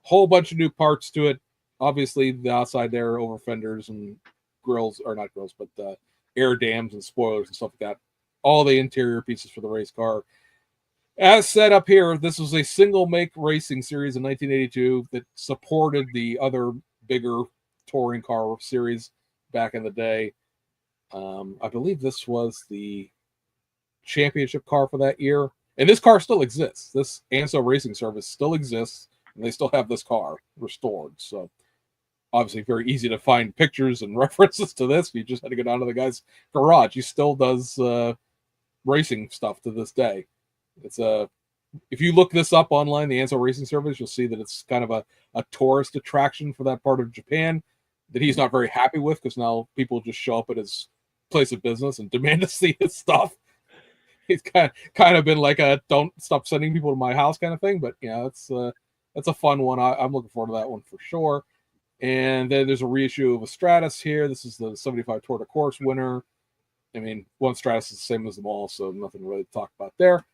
Whole bunch of new parts to it. Obviously, the outside there, over fenders and grills, or not grills, but air dams and spoilers and stuff like that. All the interior pieces for the race car. As set up here, this was a single-make racing series in 1982 that supported the other bigger touring car series back in the day. I believe this was the championship car for that year. And this car still exists. This ANSO racing service still exists, and they still have this car restored. So obviously very easy to find pictures and references to this. You just had to go down to the guy's garage. He still does racing stuff to this day. It's if you look this up online, the ANSO racing service, you'll see that it's kind of a tourist attraction for that part of Japan that he's not very happy with, because now people just show up at his place of business and demand to see his stuff. He's kind of been like a "don't stop sending people to my house" kind of thing. But yeah, that's a fun one. I'm looking forward to that one for sure. And then there's a reissue of a Stratus here. This is the 75 Tour de Course winner. I mean, one Stratus is the same as them all, so nothing really to talk about there.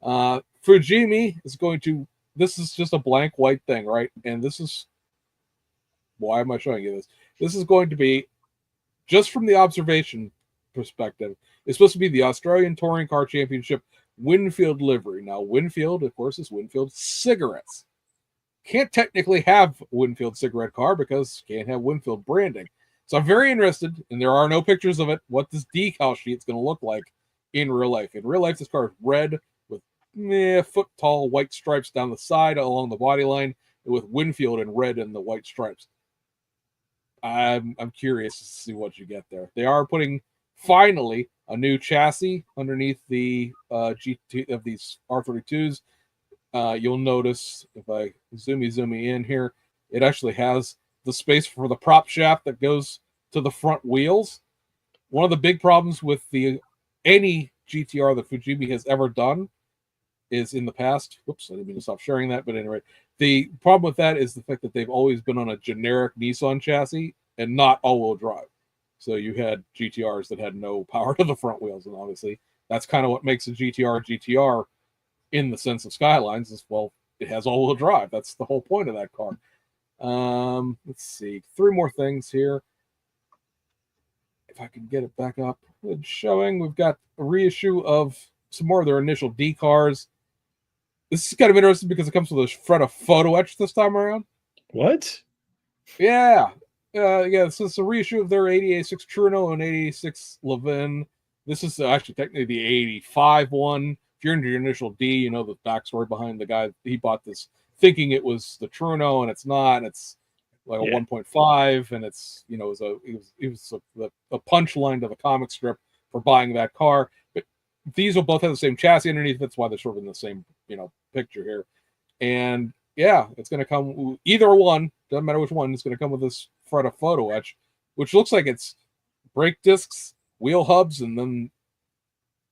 Fujimi is going to, this is just a blank white thing, right? And this is, why am I showing you this? This is going to be, just from the observation perspective, it's supposed to be the Australian Touring Car Championship Winfield livery. Now, Winfield, of course, is Winfield cigarettes. Can't technically have Winfield cigarette car because can't have Winfield branding. So I'm very interested, and there are no pictures of it, what this decal sheet's going to look like in real life. In real life, this car is red with foot tall white stripes down the side along the body line, with Winfield in red and the white stripes. I'm curious to see what you get there. They are putting finally a new chassis underneath the GT of these R32s. You'll notice if I zoom in here, it actually has the space for the prop shaft that goes to the front wheels. One of the big problems with any GTR that Fujimi has ever done is in the past. Whoops, I didn't mean to stop sharing that. But anyway, the problem with that is the fact that they've always been on a generic Nissan chassis and not all-wheel drive. So you had GTRs that had no power to the front wheels, and obviously that's kind of what makes a GTR in the sense of Skylines is, well, it has all-wheel drive. That's the whole point of that car. Let's see, 3 more things here. If I can get it back up, it's showing. We've got a reissue of some more of their initial D cars. This is kind of interesting because it comes with a front of photo etch this time around. What? Yeah. Yeah, so it's a reissue of their 86 Truno and 86 Levin. This is actually technically the 85 one. If you're into your initial D, you know the backstory behind the guy. He bought this thinking it was the Truno, and it's not. It's like a 1.5, and it's, you know, it was a punchline to the comic strip for buying that car. But these will both have the same chassis underneath. That's why they're sort of in the same, you know, picture here. And yeah, it's going to come either one. Doesn't matter which one. It's going to come with this front of photo etch, which looks like it's brake discs, wheel hubs, and then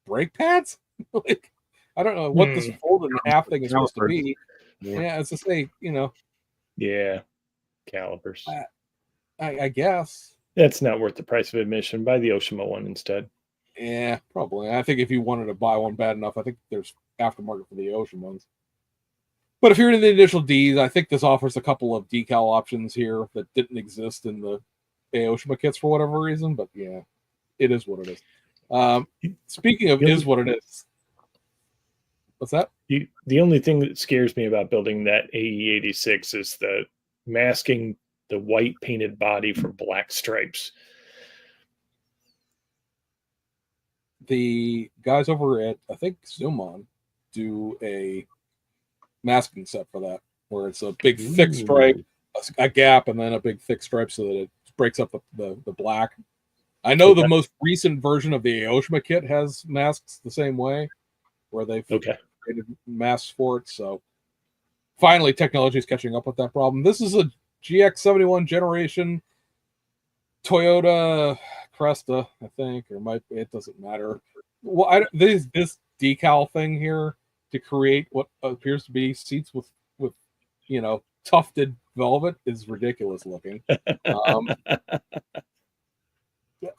brake pads. Like, I don't know what this folded in half thing is supposed to be. Yeah, it's to say, you know. Yeah, calipers. I guess that's not worth the price of admission. Buy the Oshima one instead. Yeah, probably. I think if you wanted to buy one bad enough, I think there's aftermarket for the Ocean ones. But if you're into the initial Ds, I think this offers a couple of decal options here that didn't exist in the Aoshima kits for whatever reason. But yeah, it is what it is. Speaking of is what it is. What's that? The only thing that scares me about building that AE86 is the masking the white painted body for black stripes. The guys over at, I think, Zoomon do a masking set for that, where it's a big thick stripe, a gap, and then a big thick stripe so that it breaks up the black. I know the most recent version of the Aoshima kit has masks the same way, where they've created masks for it. So finally, technology is catching up with that problem. This is a GX71 generation Toyota Cresta, I think, or it doesn't matter. Well, this decal thing here to create what appears to be seats with you know, tufted velvet is ridiculous looking.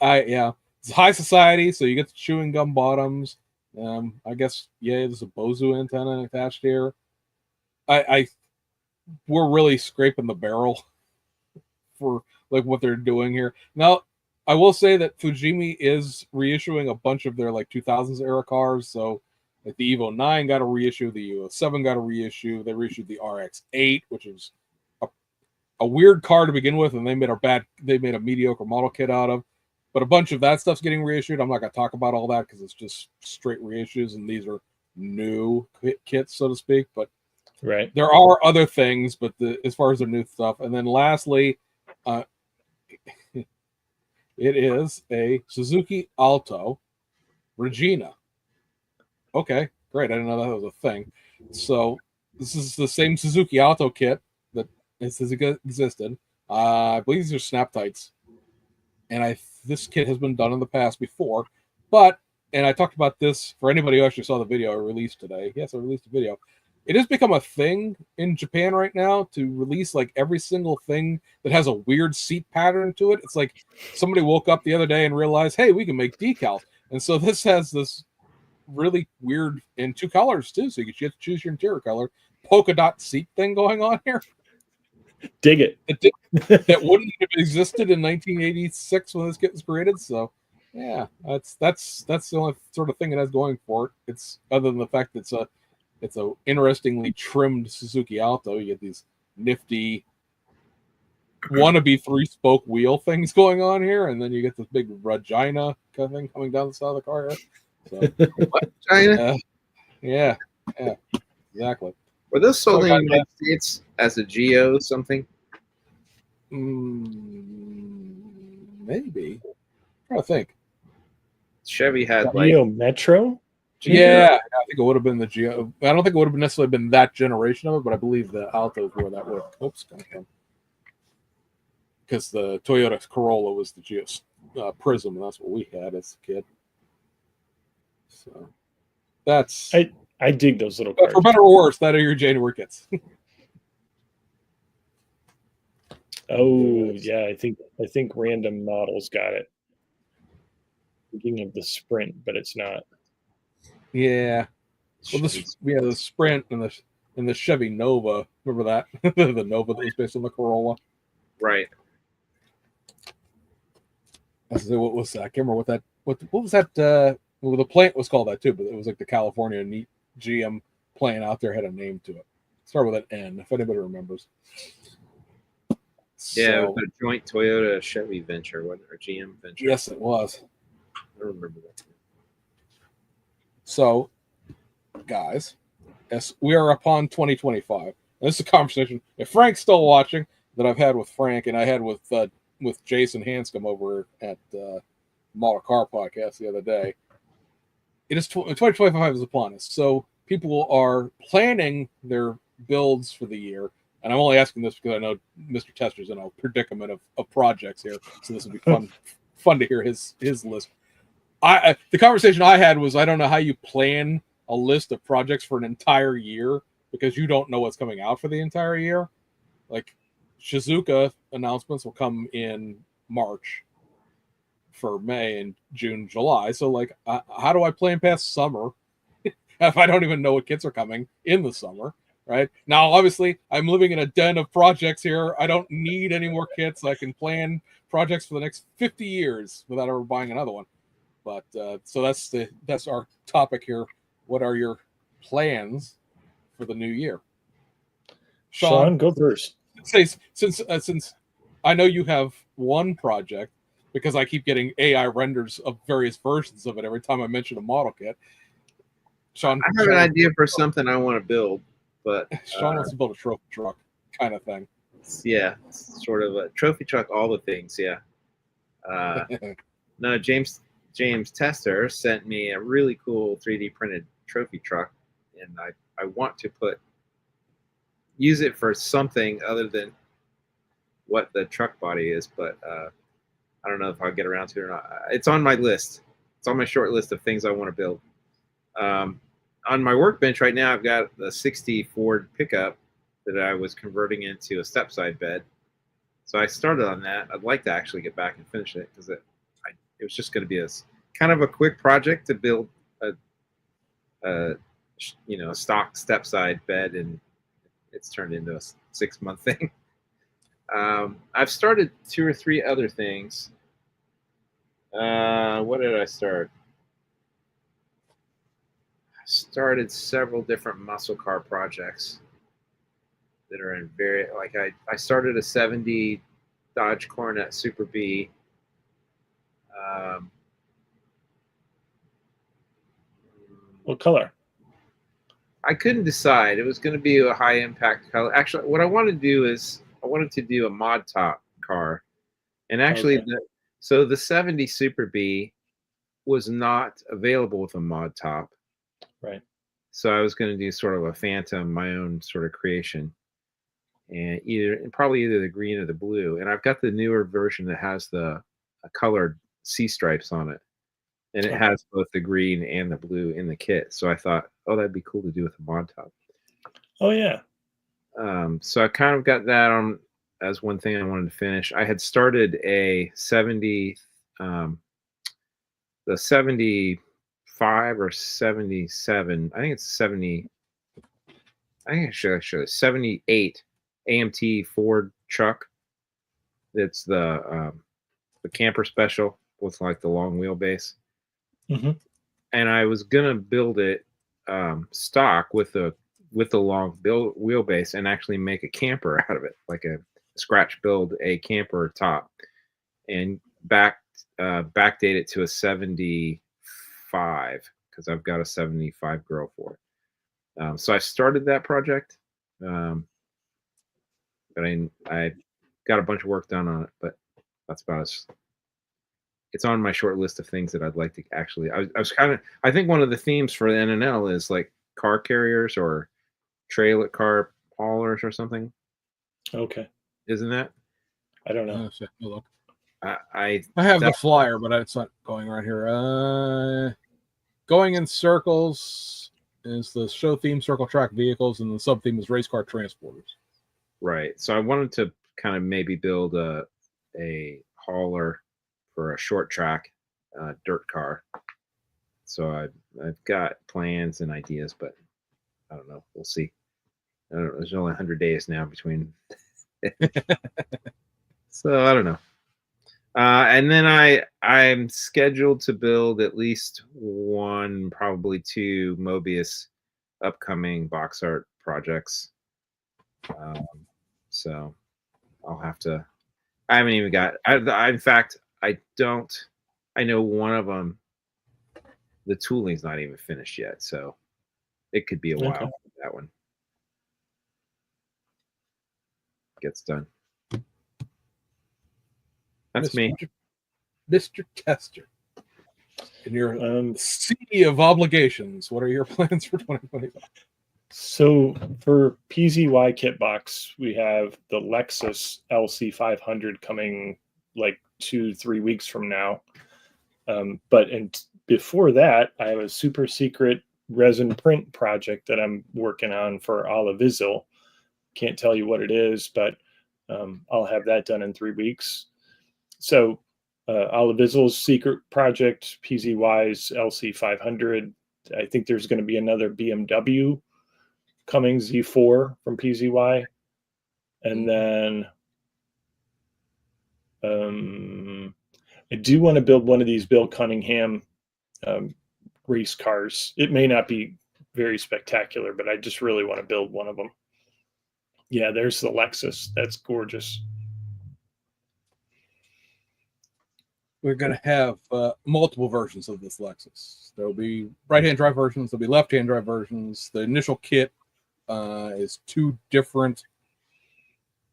It's high society, so you get the chewing gum bottoms. I guess there's a Bozu antenna attached here. We're really scraping the barrel for like what they're doing here. Now, I will say that Fujimi is reissuing a bunch of their like 2000s era cars. So like the Evo 9 got a reissue, the Evo 7 got a reissue. They reissued the RX-8, which is a weird car to begin with, and they made a mediocre model kit out of. But a bunch of that stuff's getting reissued. I'm not going to talk about all that because it's just straight reissues, and these are new kits, so to speak. But there are other things, but as far as their new stuff. And then lastly, it is a Suzuki Alto Regina. Okay, great. I didn't know that was a thing. So this is the same Suzuki Alto kit that has existed. I believe these are snap tights. And this kit has been done in the past before. And I talked about this for anybody who actually saw the video I released today. Yes, I released a video. It has become a thing in Japan right now to release like every single thing that has a weird seat pattern to it. It's like somebody woke up the other day and realized, hey, we can make decals. And so this has this really weird, in 2 colors too. So you have to choose your interior color, polka dot seat thing going on here. Dig it. That wouldn't have existed in 1986 when this kit was created. So yeah, that's the only sort of thing it has going for it. It's other than the fact that it's a interestingly trimmed Suzuki Alto. You get these nifty wannabe 3-spoke wheel things going on here, and then you get this big Regina kind of thing coming down the side of the car here. So, Regina? Yeah, exactly. Were those sold in the United States as a Geo something? Maybe. I think Chevy had Geo Metro. Yeah, I think it would have been the Geo. I don't think it would have necessarily been that generation of it, but I believe the Alto is where that would. Because the Toyota Corolla was the Geo Prism, and that's what we had as a kid. So that's I dig those little but cars. for better or worse, that are your January kits. Oh yeah, I think random models got it. Thinking of the Sprint, but it's not. Yeah. Well, the Sprint and the Chevy Nova. Remember that? The Nova that was based on the Corolla. Right. What was that? I can't remember what was that. Well, the plant was called that too, but it was like the California neat GM plant out there had a name to it. Started with an N, if anybody remembers. Yeah, it was a joint Toyota Chevy venture, or GM venture. Yes, it was. I remember that. So, guys, as we are upon 2025, this is a conversation, if Frank's still watching, that I've had with Frank and I had with Jason Hanscom over at Model Car Podcast the other day. It is 2025 is upon us. So people are planning their builds for the year. And I'm only asking this because I know Mr. Testor's in a predicament of projects here. So this will be fun to hear his list. The conversation I had was, I don't know how you plan a list of projects for an entire year because you don't know what's coming out for the entire year. Like Shizuka announcements will come in March for May and June, July. So like, how do I plan past summer if I don't even know what kits are coming in the summer? Right now, obviously, I'm living in a den of projects here. I don't need any more kits. I can plan projects for the next 50 years without ever buying another one. But so that's our topic here. What are your plans for the new year? Sean, go first. Since I know you have one project, because I keep getting AI renders of various versions of it every time I mention a model kit. Sean, I have an idea for something I want to build, but Sean wants to build a trophy truck kind of thing. Yeah, sort of a trophy truck, all the things. Yeah. No, James Testor sent me a really cool 3D printed trophy truck, and I want to use it for something other than what the truck body is, but I don't know if I'll get around to it or not. It's on my list. It's on my short list of things I want to build. On my workbench right now, I've got a 60 Ford pickup that I was converting into a step-side bed. So I started on that. I'd like to actually get back and finish it because it was just going to be a kind of a quick project to build a stock step-side bed, and it's turned into a 6-month thing. I've started 2 or 3 other things. What did I start? I started several different muscle car projects that are in I started a 70 Dodge Coronet Super B. What color? I couldn't decide. It was going to be a high impact color. Actually, what I wanted to do is I wanted to do a mod top car. And actually, okay. the 70 Super B was not available with a mod top. Right. So I was going to do sort of a Phantom, my own sort of creation. And probably either the green or the blue. And I've got the newer version that has the colored C stripes on it. And it has both the green and the blue in the kit. So I thought, oh, that'd be cool to do with a mod top. Oh, yeah. So I kind of got that on as one thing I wanted to finish. I had started a 70, the 75 or 77, I think it's 70, I think I should 78 AMT Ford truck. It's the camper special with like the long wheelbase. Mm-hmm. And I was gonna build it stock with the long wheelbase and actually make a camper out of it, like a scratch build a camper top, and backdate it to a 75 because I've got a 75 girl for it. So I started that project, but I got a bunch of work done on it, but that's about as. It's on my short list of things that I'd like to actually. I think one of the themes for the NNL is like car carriers or trailer car haulers or something. Okay. Isn't that? I don't know. Look. I have the flyer, but it's not going right here. Going in Circles is the show theme circle track vehicles, and the sub theme is race car transporters. Right. So I wanted to kind of maybe build a hauler for a short track dirt car. So I've got plans and ideas, but I don't know. We'll see. I don't know. There's only 100 days now between. So I don't know. And then I'm scheduled to build at least one, probably two Mobius upcoming box art projects. So I'll have to. I haven't even got. In fact, I don't. I know one of them. The tooling's not even finished yet, so it could be a while. Okay. That one gets done. That's me. Mr. Testor. In your sea of obligations, what are your plans for 2025? So for PZY kit box, we have the Lexus LC500 coming like 2-3 weeks from now. But before that, I have a super secret resin print project that I'm working on for Automotive. Can't tell you what it is, but I'll have that done in 3 weeks. So Automotive's secret project, PZY's LC500. I think there's going to be another BMW coming Z4 from PZY. And then I do want to build one of these Bill Cunningham race cars. It may not be very spectacular, but I just really want to build one of them. Yeah, there's the Lexus. That's gorgeous. We're going to have multiple versions of this Lexus. There'll be right-hand drive versions. There'll be left-hand drive versions. The initial kit is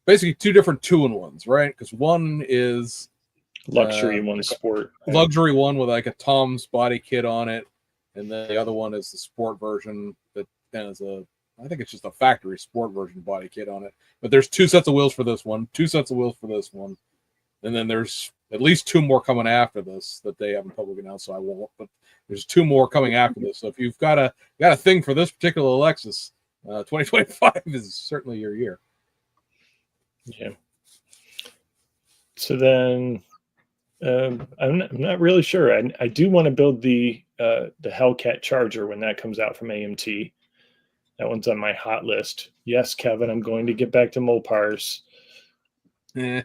basically two different two-in-ones, right? Because one is luxury, one sport. Luxury one with like a Tom's body kit on it, and then the other one is the sport version that has I think it's just a factory sport version body kit on it. But there's 2 sets of wheels for this one, 2 sets of wheels for this one, and then there's at least 2 more coming after this that they haven't publicly announced, so I won't. But there's 2 more coming after this. So if you've got a thing for this particular Lexus, 2025 is certainly your year. Yeah. So then I'm not really sure. I do want to build the Hellcat Charger when that comes out from AMT. That one's on my hot list. Yes, Kevin, I'm going to get back to Mopars. Yeah,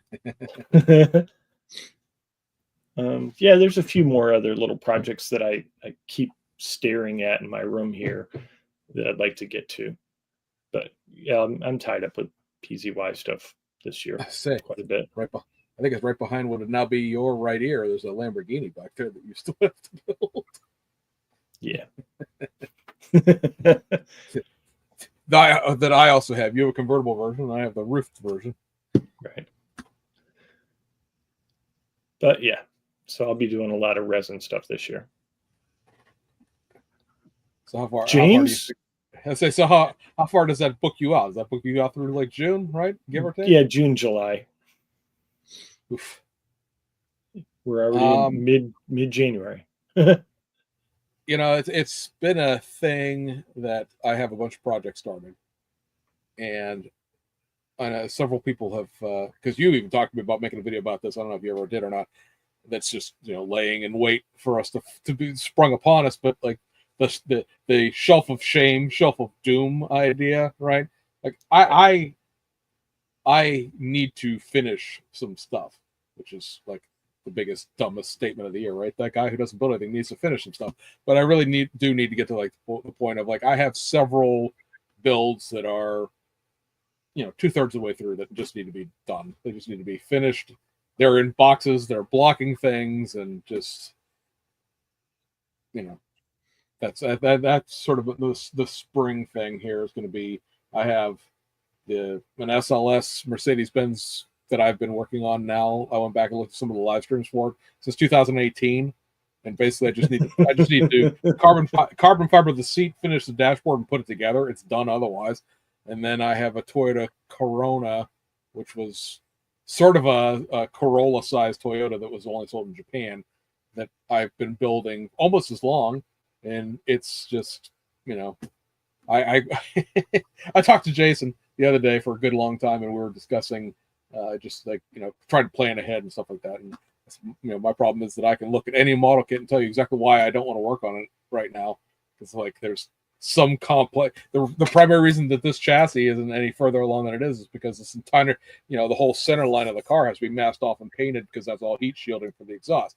there's a few more other little projects that I keep staring at in my room here that I'd like to get to. But yeah, I'm tied up with PZY stuff this year quite a bit. I think it's right behind what would now be your right ear. There's a Lamborghini back there that you still have to build. Yeah. That I also have. You have a convertible version, and I have the roofed version. Right. But yeah, so I'll be doing a lot of resin stuff this year. So how far? James? How far does that book you out? Does that book you out through like June, right? Give or take? Yeah, June, July. Oof. We're already in mid-January. You know, it's been a thing that I have a bunch of projects started, and I know several people have, because you even talked to me about making a video about this. I don't know if you ever did or not. That's just, you know, laying in wait for us to be sprung upon us. But like the shelf of shame, shelf of doom idea, right? Like I need to finish some stuff, which is like the biggest, dumbest statement of the year, right? That guy who doesn't build anything needs to finish some stuff. But I really do need to get to like the point of like I have several builds that are, you know, 2/3 of the way through that just need to be done. They just need to be finished. They're in boxes. They're blocking things, and just, you know, that's sort of the spring thing here is going to be. I have an SLS Mercedes-Benz that I've been working on now. I went back and looked at some of the live streams for it since 2018, and basically I just need to carbon fiber the seat, finish the dashboard, and put it together. It's done otherwise. And then I have a Toyota Corona, which was sort of a Corolla-sized Toyota that was only sold in Japan, that I've been building almost as long. and it's just, you know, I I talked to Jason the other day for a good long time, and we were discussing just like, you know, trying to plan ahead and stuff like that. And you know, my problem is that I can look at any model kit and tell you exactly why I don't want to work on it right now. It's like there's some complex. The primary reason that this chassis isn't any further along than it is because this entire, you know, the whole center line of the car has to be masked off and painted because that's all heat shielding for the exhaust.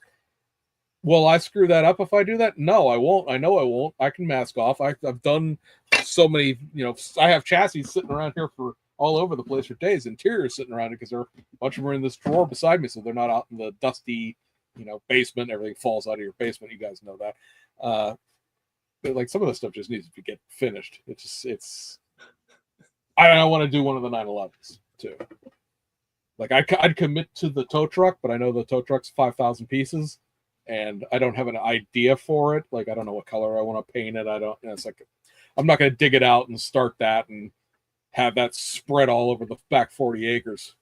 Will I screw that up if I do that? No, I won't. I know I won't. I can mask off. I've done so many, you know, I have chassis sitting around here for all over the place for days, interiors sitting around it because there are a bunch of them are in this drawer beside me, so they're not out in the dusty, you know, basement. Everything falls out of your basement. You guys know that. But like some of the stuff just needs to get finished. It's I want to do one of the 911s too. Like I'd commit to the tow truck, but I know the tow truck's 5,000 pieces, and I don't have an idea for it. Like I don't know what color I want to paint it. I don't. You know, it's like I'm not going to dig it out and start that and have that spread all over the back 40 acres,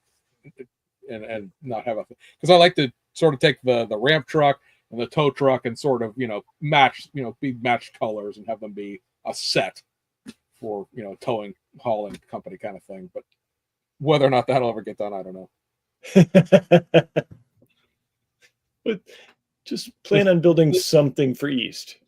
and not have a, because I like to sort of take the ramp truck and the tow truck and sort of, you know, match, you know, be matched colors and have them be a set for, you know, towing, hauling company kind of thing. But whether or not that'll ever get done, I don't know. But just plan on building something for East.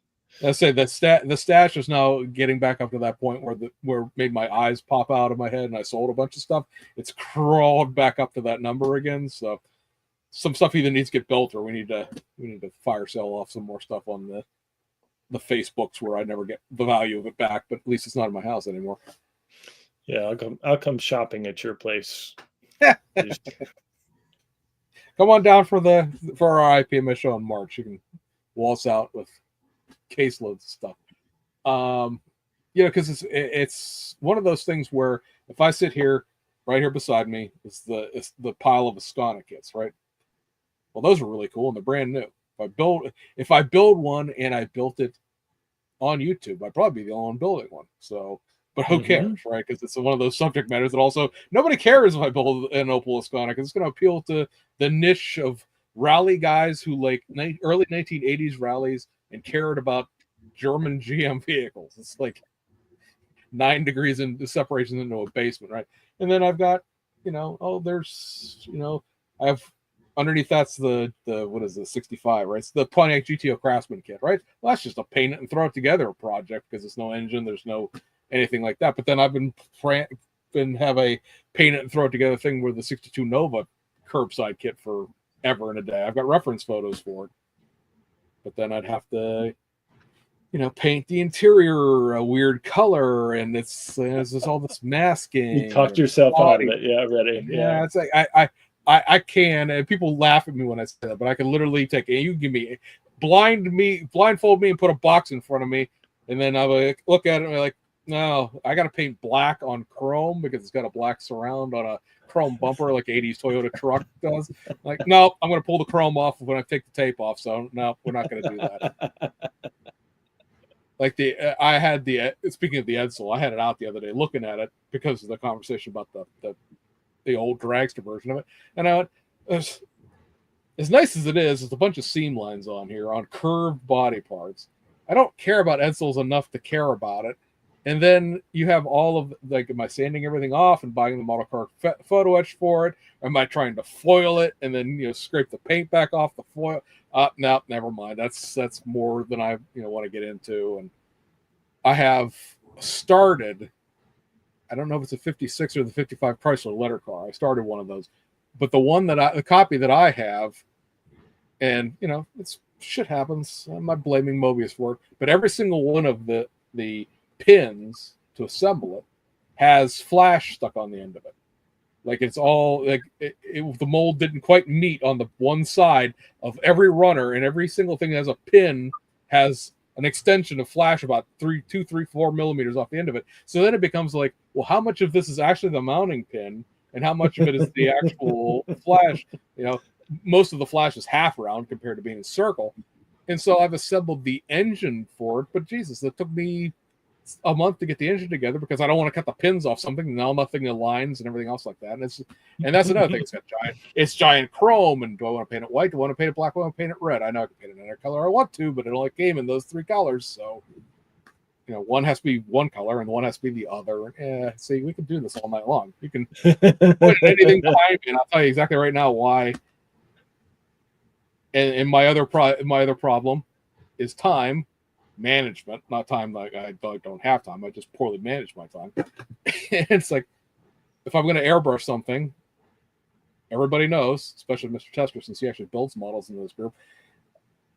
I say the stash is now getting back up to that point where it made my eyes pop out of my head and I sold a bunch of stuff. It's crawled back up to that number again. So some stuff either needs to get built or we need to fire sell off some more stuff on the Facebooks where I never get the value of it back, but at least it's not in my house anymore. Yeah, I'll come shopping at your place. Come on down for our IPMS show in March. You can waltz out with caseloads of stuff. You know, because it's one of those things where if I sit here, right here beside me is the pile of Ascona kits, right? Well, those are really cool and they're brand new. If I build one and I built it on YouTube, I'd probably be the only one building one. So, but who cares, right? Because it's one of those subject matters that also nobody cares if I build an Opel Ascona because it's going to appeal to the niche of rally guys who like early 1980s rallies and cared about German GM vehicles. It's like 9 degrees in the separation into a basement, right? And then I've got, you know, there's, you know, I have underneath that's the what is the 65, right? It's the Pontiac GTO Craftsman kit, right? Well, that's just a paint it and throw it together project because there's no engine, there's no anything like that. But then I've been have a paint it and throw it together thing with the 62 Nova curbside kit forever and a day. I've got reference photos for it. But then I'd have to, you know, paint the interior a weird color, and it's there's all this masking. You talked yourself out of it, yeah, already. Yeah, it's like I can, and people laugh at me when I say that, but I can literally take it. You give me blindfold me, and put a box in front of me, and then I'll look at it and I'm like, no, I got to paint black on chrome because it's got a black surround on a chrome bumper like 80s Toyota truck does. Like, no, I'm going to pull the chrome off when I take the tape off. So no, we're not going to do that. Like I had speaking of the Edsel, I had it out the other day looking at it because of the conversation about the old dragster version of it. And I went, as nice as it is, there's a bunch of seam lines on here on curved body parts. I don't care about Edsels enough to care about it. And then you have all of, like, am I sanding everything off and buying the model car photo etch for it? Or am I trying to foil it and then, you know, scrape the paint back off the foil? No, never mind. That's more than I, you know, want to get into. And I have started, I don't know if it's a 56 or the 55 Chrysler letter car. I started one of those. But the copy that I have, and, you know, it's shit happens. I'm not blaming Mobius for it. But every single one of the pins to assemble it has flash stuck on the end of it. Like it's all like the mold didn't quite meet on the one side of every runner, and every single thing that has a pin has an extension of flash about 4 millimeters off the end of it. So then it becomes like, well, how much of this is actually the mounting pin and how much of it is the actual flash? You know, most of the flash is half round compared to being a circle. And so I've assembled the engine for it, but Jesus, that took me a month to get the engine together because I don't want to cut the pins off something. And now nothing aligns and everything else like that. And that's another thing. It's giant chrome. And do I want to paint it white? Do I want to paint it black? Do I want to paint it red? I know I can paint it another color I want to, but it only came in those 3 colors. So, one has to be one color and one has to be the other. See, we can do this all night long. You can put anything behind me, and I'll tell you exactly right now why. And my other problem is time management, not time like I don't have time. I just poorly manage my time. It's like if I'm going to airbrush something, everybody knows, especially Mr. Testor, since he actually builds models in this group,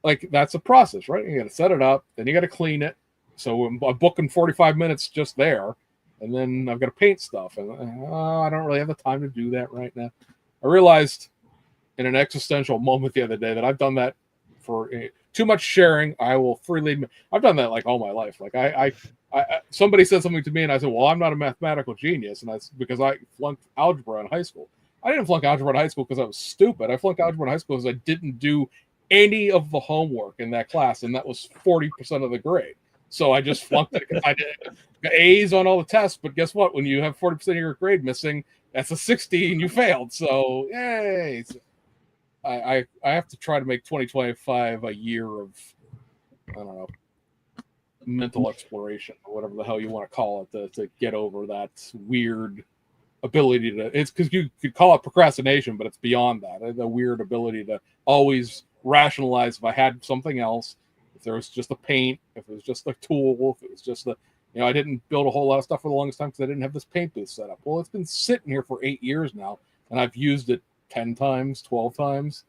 like that's a process, right? You got to set it up, then you got to clean it. So I'm booking 45 minutes just there, and then I've got to paint stuff, and I don't really have the time to do that right now. I realized in an existential moment the other day that I've done that for too much sharing. I will freely. I've done that like all my life. Like I somebody said something to me, and I said, "Well, I'm not a mathematical genius," and that's because I flunked algebra in high school. I didn't flunk algebra in high school because I was stupid. I flunked algebra in high school because I didn't do any of the homework in that class, and that was 40% of the grade. So I just flunked it because I did A's on all the tests. But guess what? When you have 40% of your grade missing, that's a 60 and you failed. So yay! So I have to try to make 2025 a year of, I don't know, mental exploration or whatever the hell you want to call it to get over that weird ability to. It's because you could call it procrastination, but it's beyond that. The weird ability to always rationalize if I had something else. If there was just a paint, if it was just a tool, if it was just I didn't build a whole lot of stuff for the longest time because I didn't have this paint booth set up. Well, it's been sitting here for 8 years now, and I've used it 10 times, 12 times.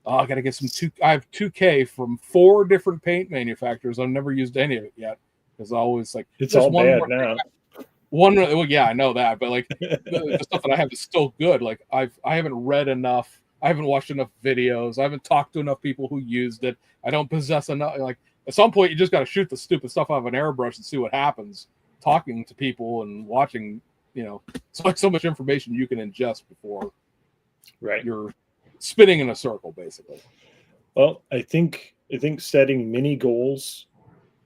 I got to get I have 2K from 4 different paint manufacturers. I've never used any of it yet because I always like it's all bad now. Well, yeah, I know that, but like the stuff that I have is still good. Like I haven't read enough. I haven't watched enough videos. I haven't talked to enough people who used it. I don't possess enough. Like at some point, you just got to shoot the stupid stuff out of an airbrush and see what happens. Talking to people and watching, it's like so much information you can ingest before, right? You're spinning in a circle, basically. Well, I think setting mini goals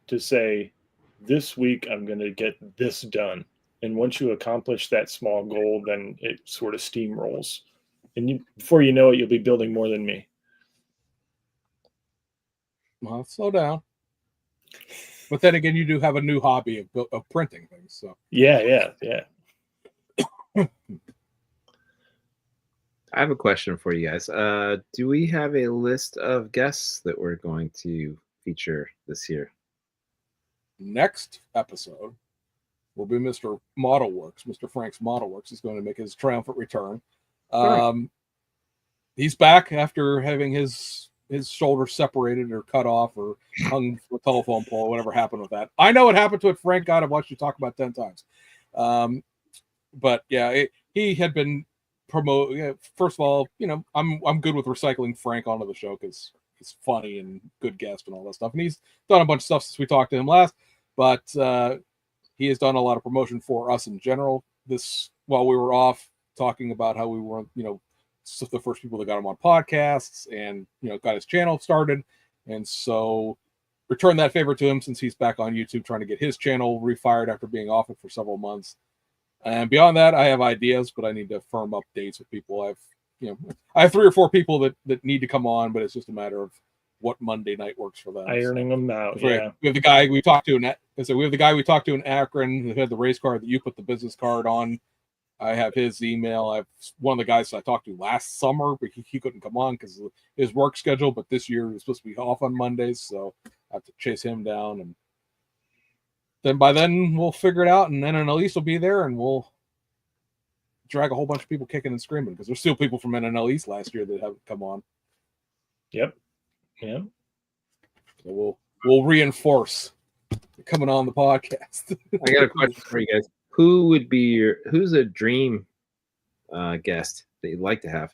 to say, this week I'm going to get this done, and once you accomplish that small goal, then it sort of steamrolls. And before you know it, you'll be building more than me. Well, slow down. But then again, you do have a new hobby of printing things. So yeah. I have a question for you guys. Do we have a list of guests that we're going to feature this year? Next episode will be Mr. Model Works. Mr. Frank's Model Works is going to make his triumphant return. He's back after having his shoulder separated or cut off or hung from a telephone pole, whatever happened with that. I know what happened to it, Frank. God, I've watched you talk about 10 times. But yeah, he had been promoted. First of all, I'm good with recycling Frank onto the show because he's funny and good guest and all that stuff. And he's done a bunch of stuff since we talked to him last, but he has done a lot of promotion for us in general. While we were off talking about how we were, the first people that got him on podcasts and, got his channel started. And so return that favor to him since he's back on YouTube trying to get his channel refired after being off it for several months. And beyond that, I have ideas, but I need to firm up dates with people. I have 3 or 4 people that need to come on, but it's just a matter of what Monday night works for them. Ironing them out. Yeah. We have the guy we talked to in Akron who had the race car that you put the business card on. I have his email. I have one of the guys I talked to last summer, but he couldn't come on because of his work schedule. But this year he was supposed to be off on Mondays, so I have to chase him down. And then by then we'll figure it out, and then Elise will be there, and we'll drag a whole bunch of people kicking and screaming because there's still people from NNL East last year that haven't come on. Yep. Yeah. So we'll reinforce coming on the podcast. I got a question for you guys. Who's a dream guest that you'd like to have?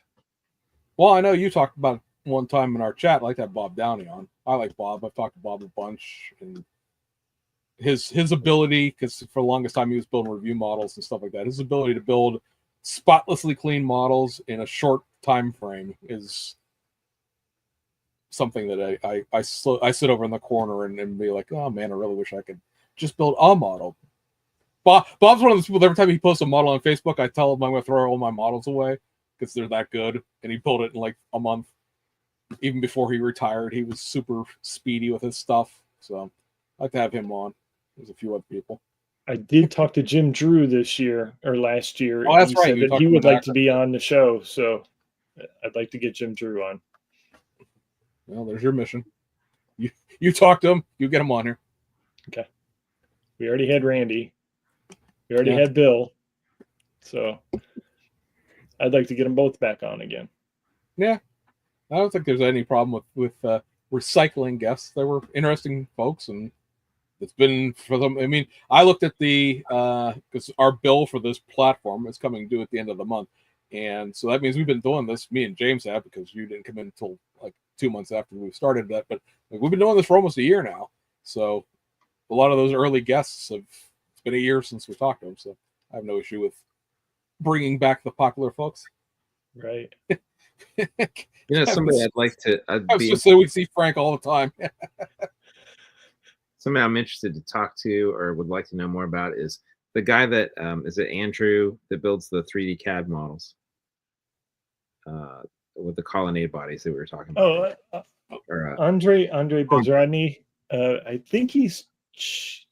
Well, I know you talked about one time in our chat. I'd like to have Bob Downey on. I like Bob. I've talked to Bob a bunch, and his ability, because for the longest time he was building review models and stuff like that. His ability to build spotlessly clean models in a short time frame is something that I sit over in the corner and be like, oh man, I really wish I could just build a model. Bob's one of those people. Every time he posts a model on Facebook, I tell him I'm going to throw all my models away because they're that good. And he built it in like a month. Even before he retired, he was super speedy with his stuff. So I'd like to have him on. There's a few other people. I did talk to Jim Drew this year or last year. Oh, that's he right. said that he would like to be on the show. So I'd like to get Jim Drew on. Well, there's your mission. You talk to him. You get him on here. Okay. We already had Randy. We already had Bill. So I'd like to get them both back on again. Yeah. I don't think there's any problem with recycling guests. They were interesting folks, and it's been for them. I mean, I looked at the because our bill for this platform is coming due at the end of the month, and so that means we've been doing this. Me and James have, because you didn't come in until like 2 months after we started that, but like, we've been doing this for almost a year now. So a lot of those early guests have. It's been a year since we talked to them, so I have no issue with bringing back the popular folks. Right. Somebody I'd like to. I was just saying we see Frank all the time. Somebody I'm interested to talk to or would like to know more about is the guy that is it Andrew that builds the 3D CAD models with the colonnade bodies that we were talking about. Andre Bezradny. I think is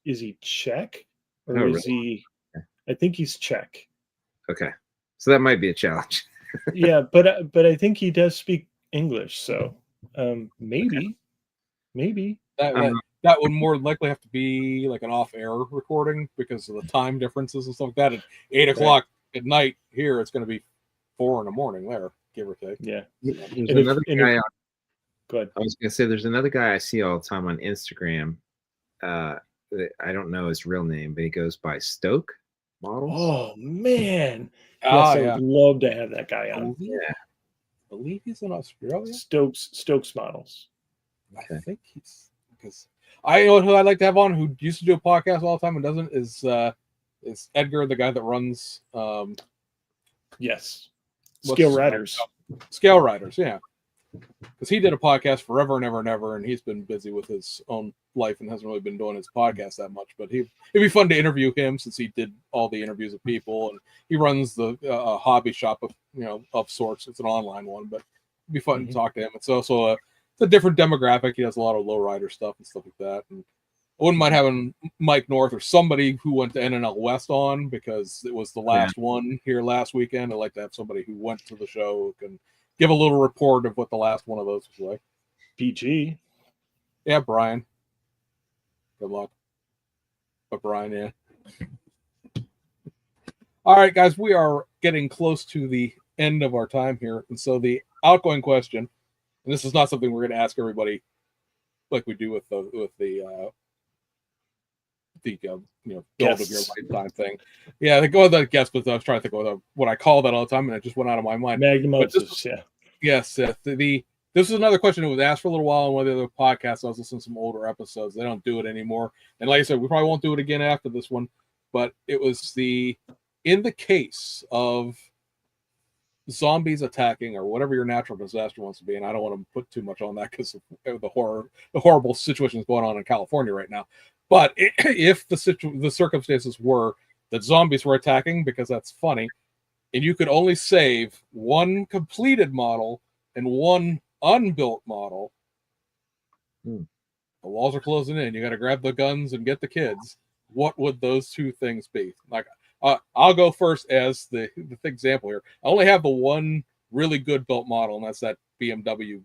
he Czech or is he? I think he's Czech. Okay, so that might be a challenge. Yeah, but I think he does speak English, so maybe that would more likely have to be like an off-air recording because of the time differences and stuff like that. At 8 o'clock at night here, it's going to be 4 in the morning there, give or take. Yeah. There's another guy. Go ahead. I was going to say there's another guy I see all the time on Instagram. I don't know his real name, but he goes by Stoke Models. Oh man. Yes, I would love to have that guy on. I believe he's in Australia. Stokes Models. Okay. I think he's because I know who I'd like to have on who used to do a podcast all the time and doesn't is Edgar, the guy that runs yes. Scale Riders, yeah. Because he did a podcast forever and ever and ever, and he's been busy with his own life and hasn't really been doing his podcast that much. But it'd be fun to interview him since he did all the interviews of people, and he runs the hobby shop of sorts. It's an online one, but it'd be fun to talk to him. It's also a different demographic. He does a lot of lowrider stuff and stuff like that. And I wouldn't mind having Mike North or somebody who went to NNL West on because it was the last one here last weekend. I'd like to have somebody who went to the show who can give a little report of what the last one of those was like. PG. Yeah, Brian. Good luck. But Brian, yeah. All right, guys, we are getting close to the end of our time here. And so the outgoing question, and this is not something we're going to ask everybody like we do with the build of your lifetime thing. Yeah, they go with that guess, but I was trying to think of what I call that all the time, and it just went out of my mind. Magnum Opus, Yes. This is another question that was asked for a little while on one of the other podcasts. I was listening to some older episodes. They don't do it anymore. And like I said, we probably won't do it again after this one. But it was in the case of zombies attacking or whatever your natural disaster wants to be, and I don't want to put too much on that because of the horrible situations going on in California right now. But if the circumstances were that zombies were attacking, because that's funny, and you could only save one completed model and one unbuilt model, the walls are closing in. You got to grab the guns and get the kids. What would those two things be? Like, I'll go first as the example here. I only have the one really good built model, and that's that BMW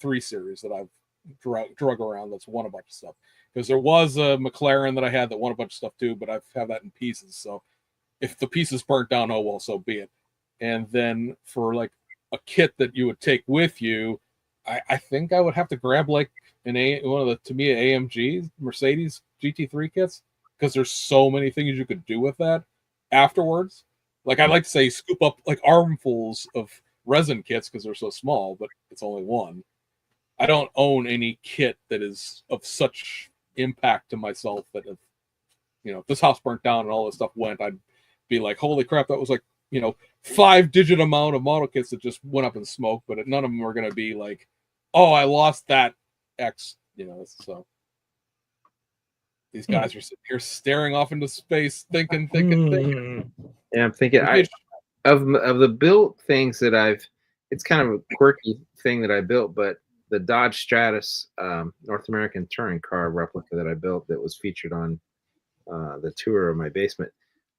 3 Series that I've drug around. That's won a bunch of stuff. Because there was a McLaren that I had that won a bunch of stuff too, but I have that in pieces. So if the pieces burnt down, oh well, so be it. And then for like a kit that you would take with you, I think I would have to grab like one of the Tamiya AMGs, Mercedes GT3 kits, because there's so many things you could do with that afterwards. Like I'd like to say scoop up like armfuls of resin kits because they're so small, but it's only one. I don't own any kit that is of such impact to myself that if this house burnt down and all this stuff went, I'd be like, holy crap, that was like 5-digit amount of model kits that just went up in smoke, but none of them are going to be like, oh, I lost that X, so These guys are sitting here staring off into space, thinking. And I'm thinking, of the built things that it's kind of a quirky thing that I built, but the Dodge Stratus North American touring car replica that I built that was featured on the tour of my basement.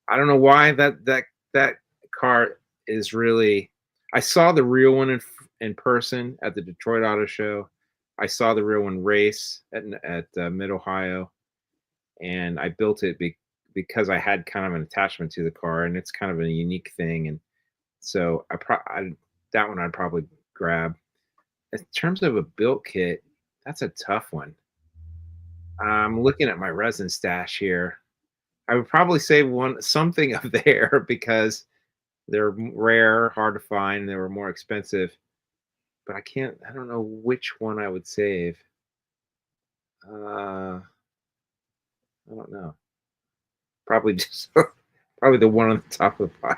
I don't know why that car is really. I saw the real one in person at the Detroit Auto Show. I saw the real one race at Mid Ohio, and I built it because I had kind of an attachment to the car, and it's kind of a unique thing. And so that one I'd probably grab. In terms of a built kit, that's a tough one. I'm looking at my resin stash here. I would probably say something of there because they're rare, hard to find, they were more expensive. But I don't know which one I would save. I don't know. Probably the one on the top of the pile.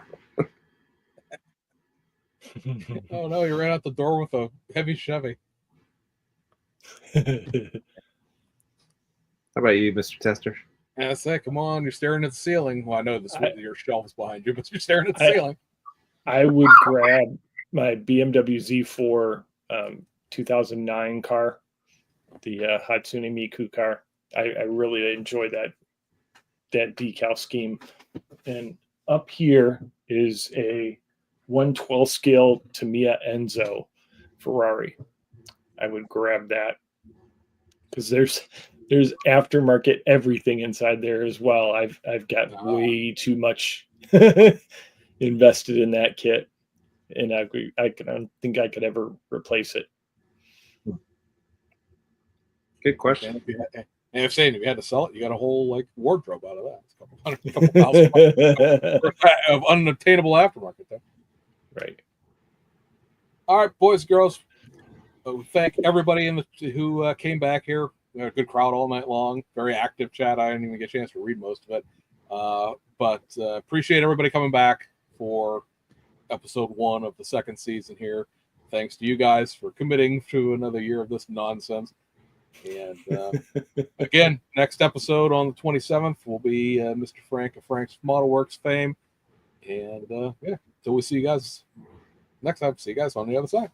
Oh no, you ran out the door with a heavy Chevy. How about you, Mr. Testor? I say, come on, you're staring at the ceiling. Well, I know your shelf is behind you, but you're staring at the ceiling. I would grab my BMW Z4 2009 car, the Hatsune Miku car. I really enjoy that decal scheme. And up here is a 1/12 scale Tamiya Enzo Ferrari. I would grab that because there's aftermarket everything inside there as well. I've got way too much invested in that kit, and I don't think I could ever replace it. Good question. And if you had to sell it, you got a whole wardrobe out of that. It's a couple $1,000 of unattainable aftermarket there. Right. All right, boys, girls. Thank everybody who came back here. We had a good crowd all night long. Very active chat. I didn't even get a chance to read most of it. But appreciate everybody coming back for episode 1 of the second season here. Thanks to you guys for committing to another year of this nonsense. And again, next episode on the 27th will be Mr. Frank of Frank's Model Works fame. And so we'll see you guys next time. See you guys on the other side.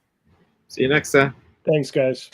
See you next time. Thanks, guys.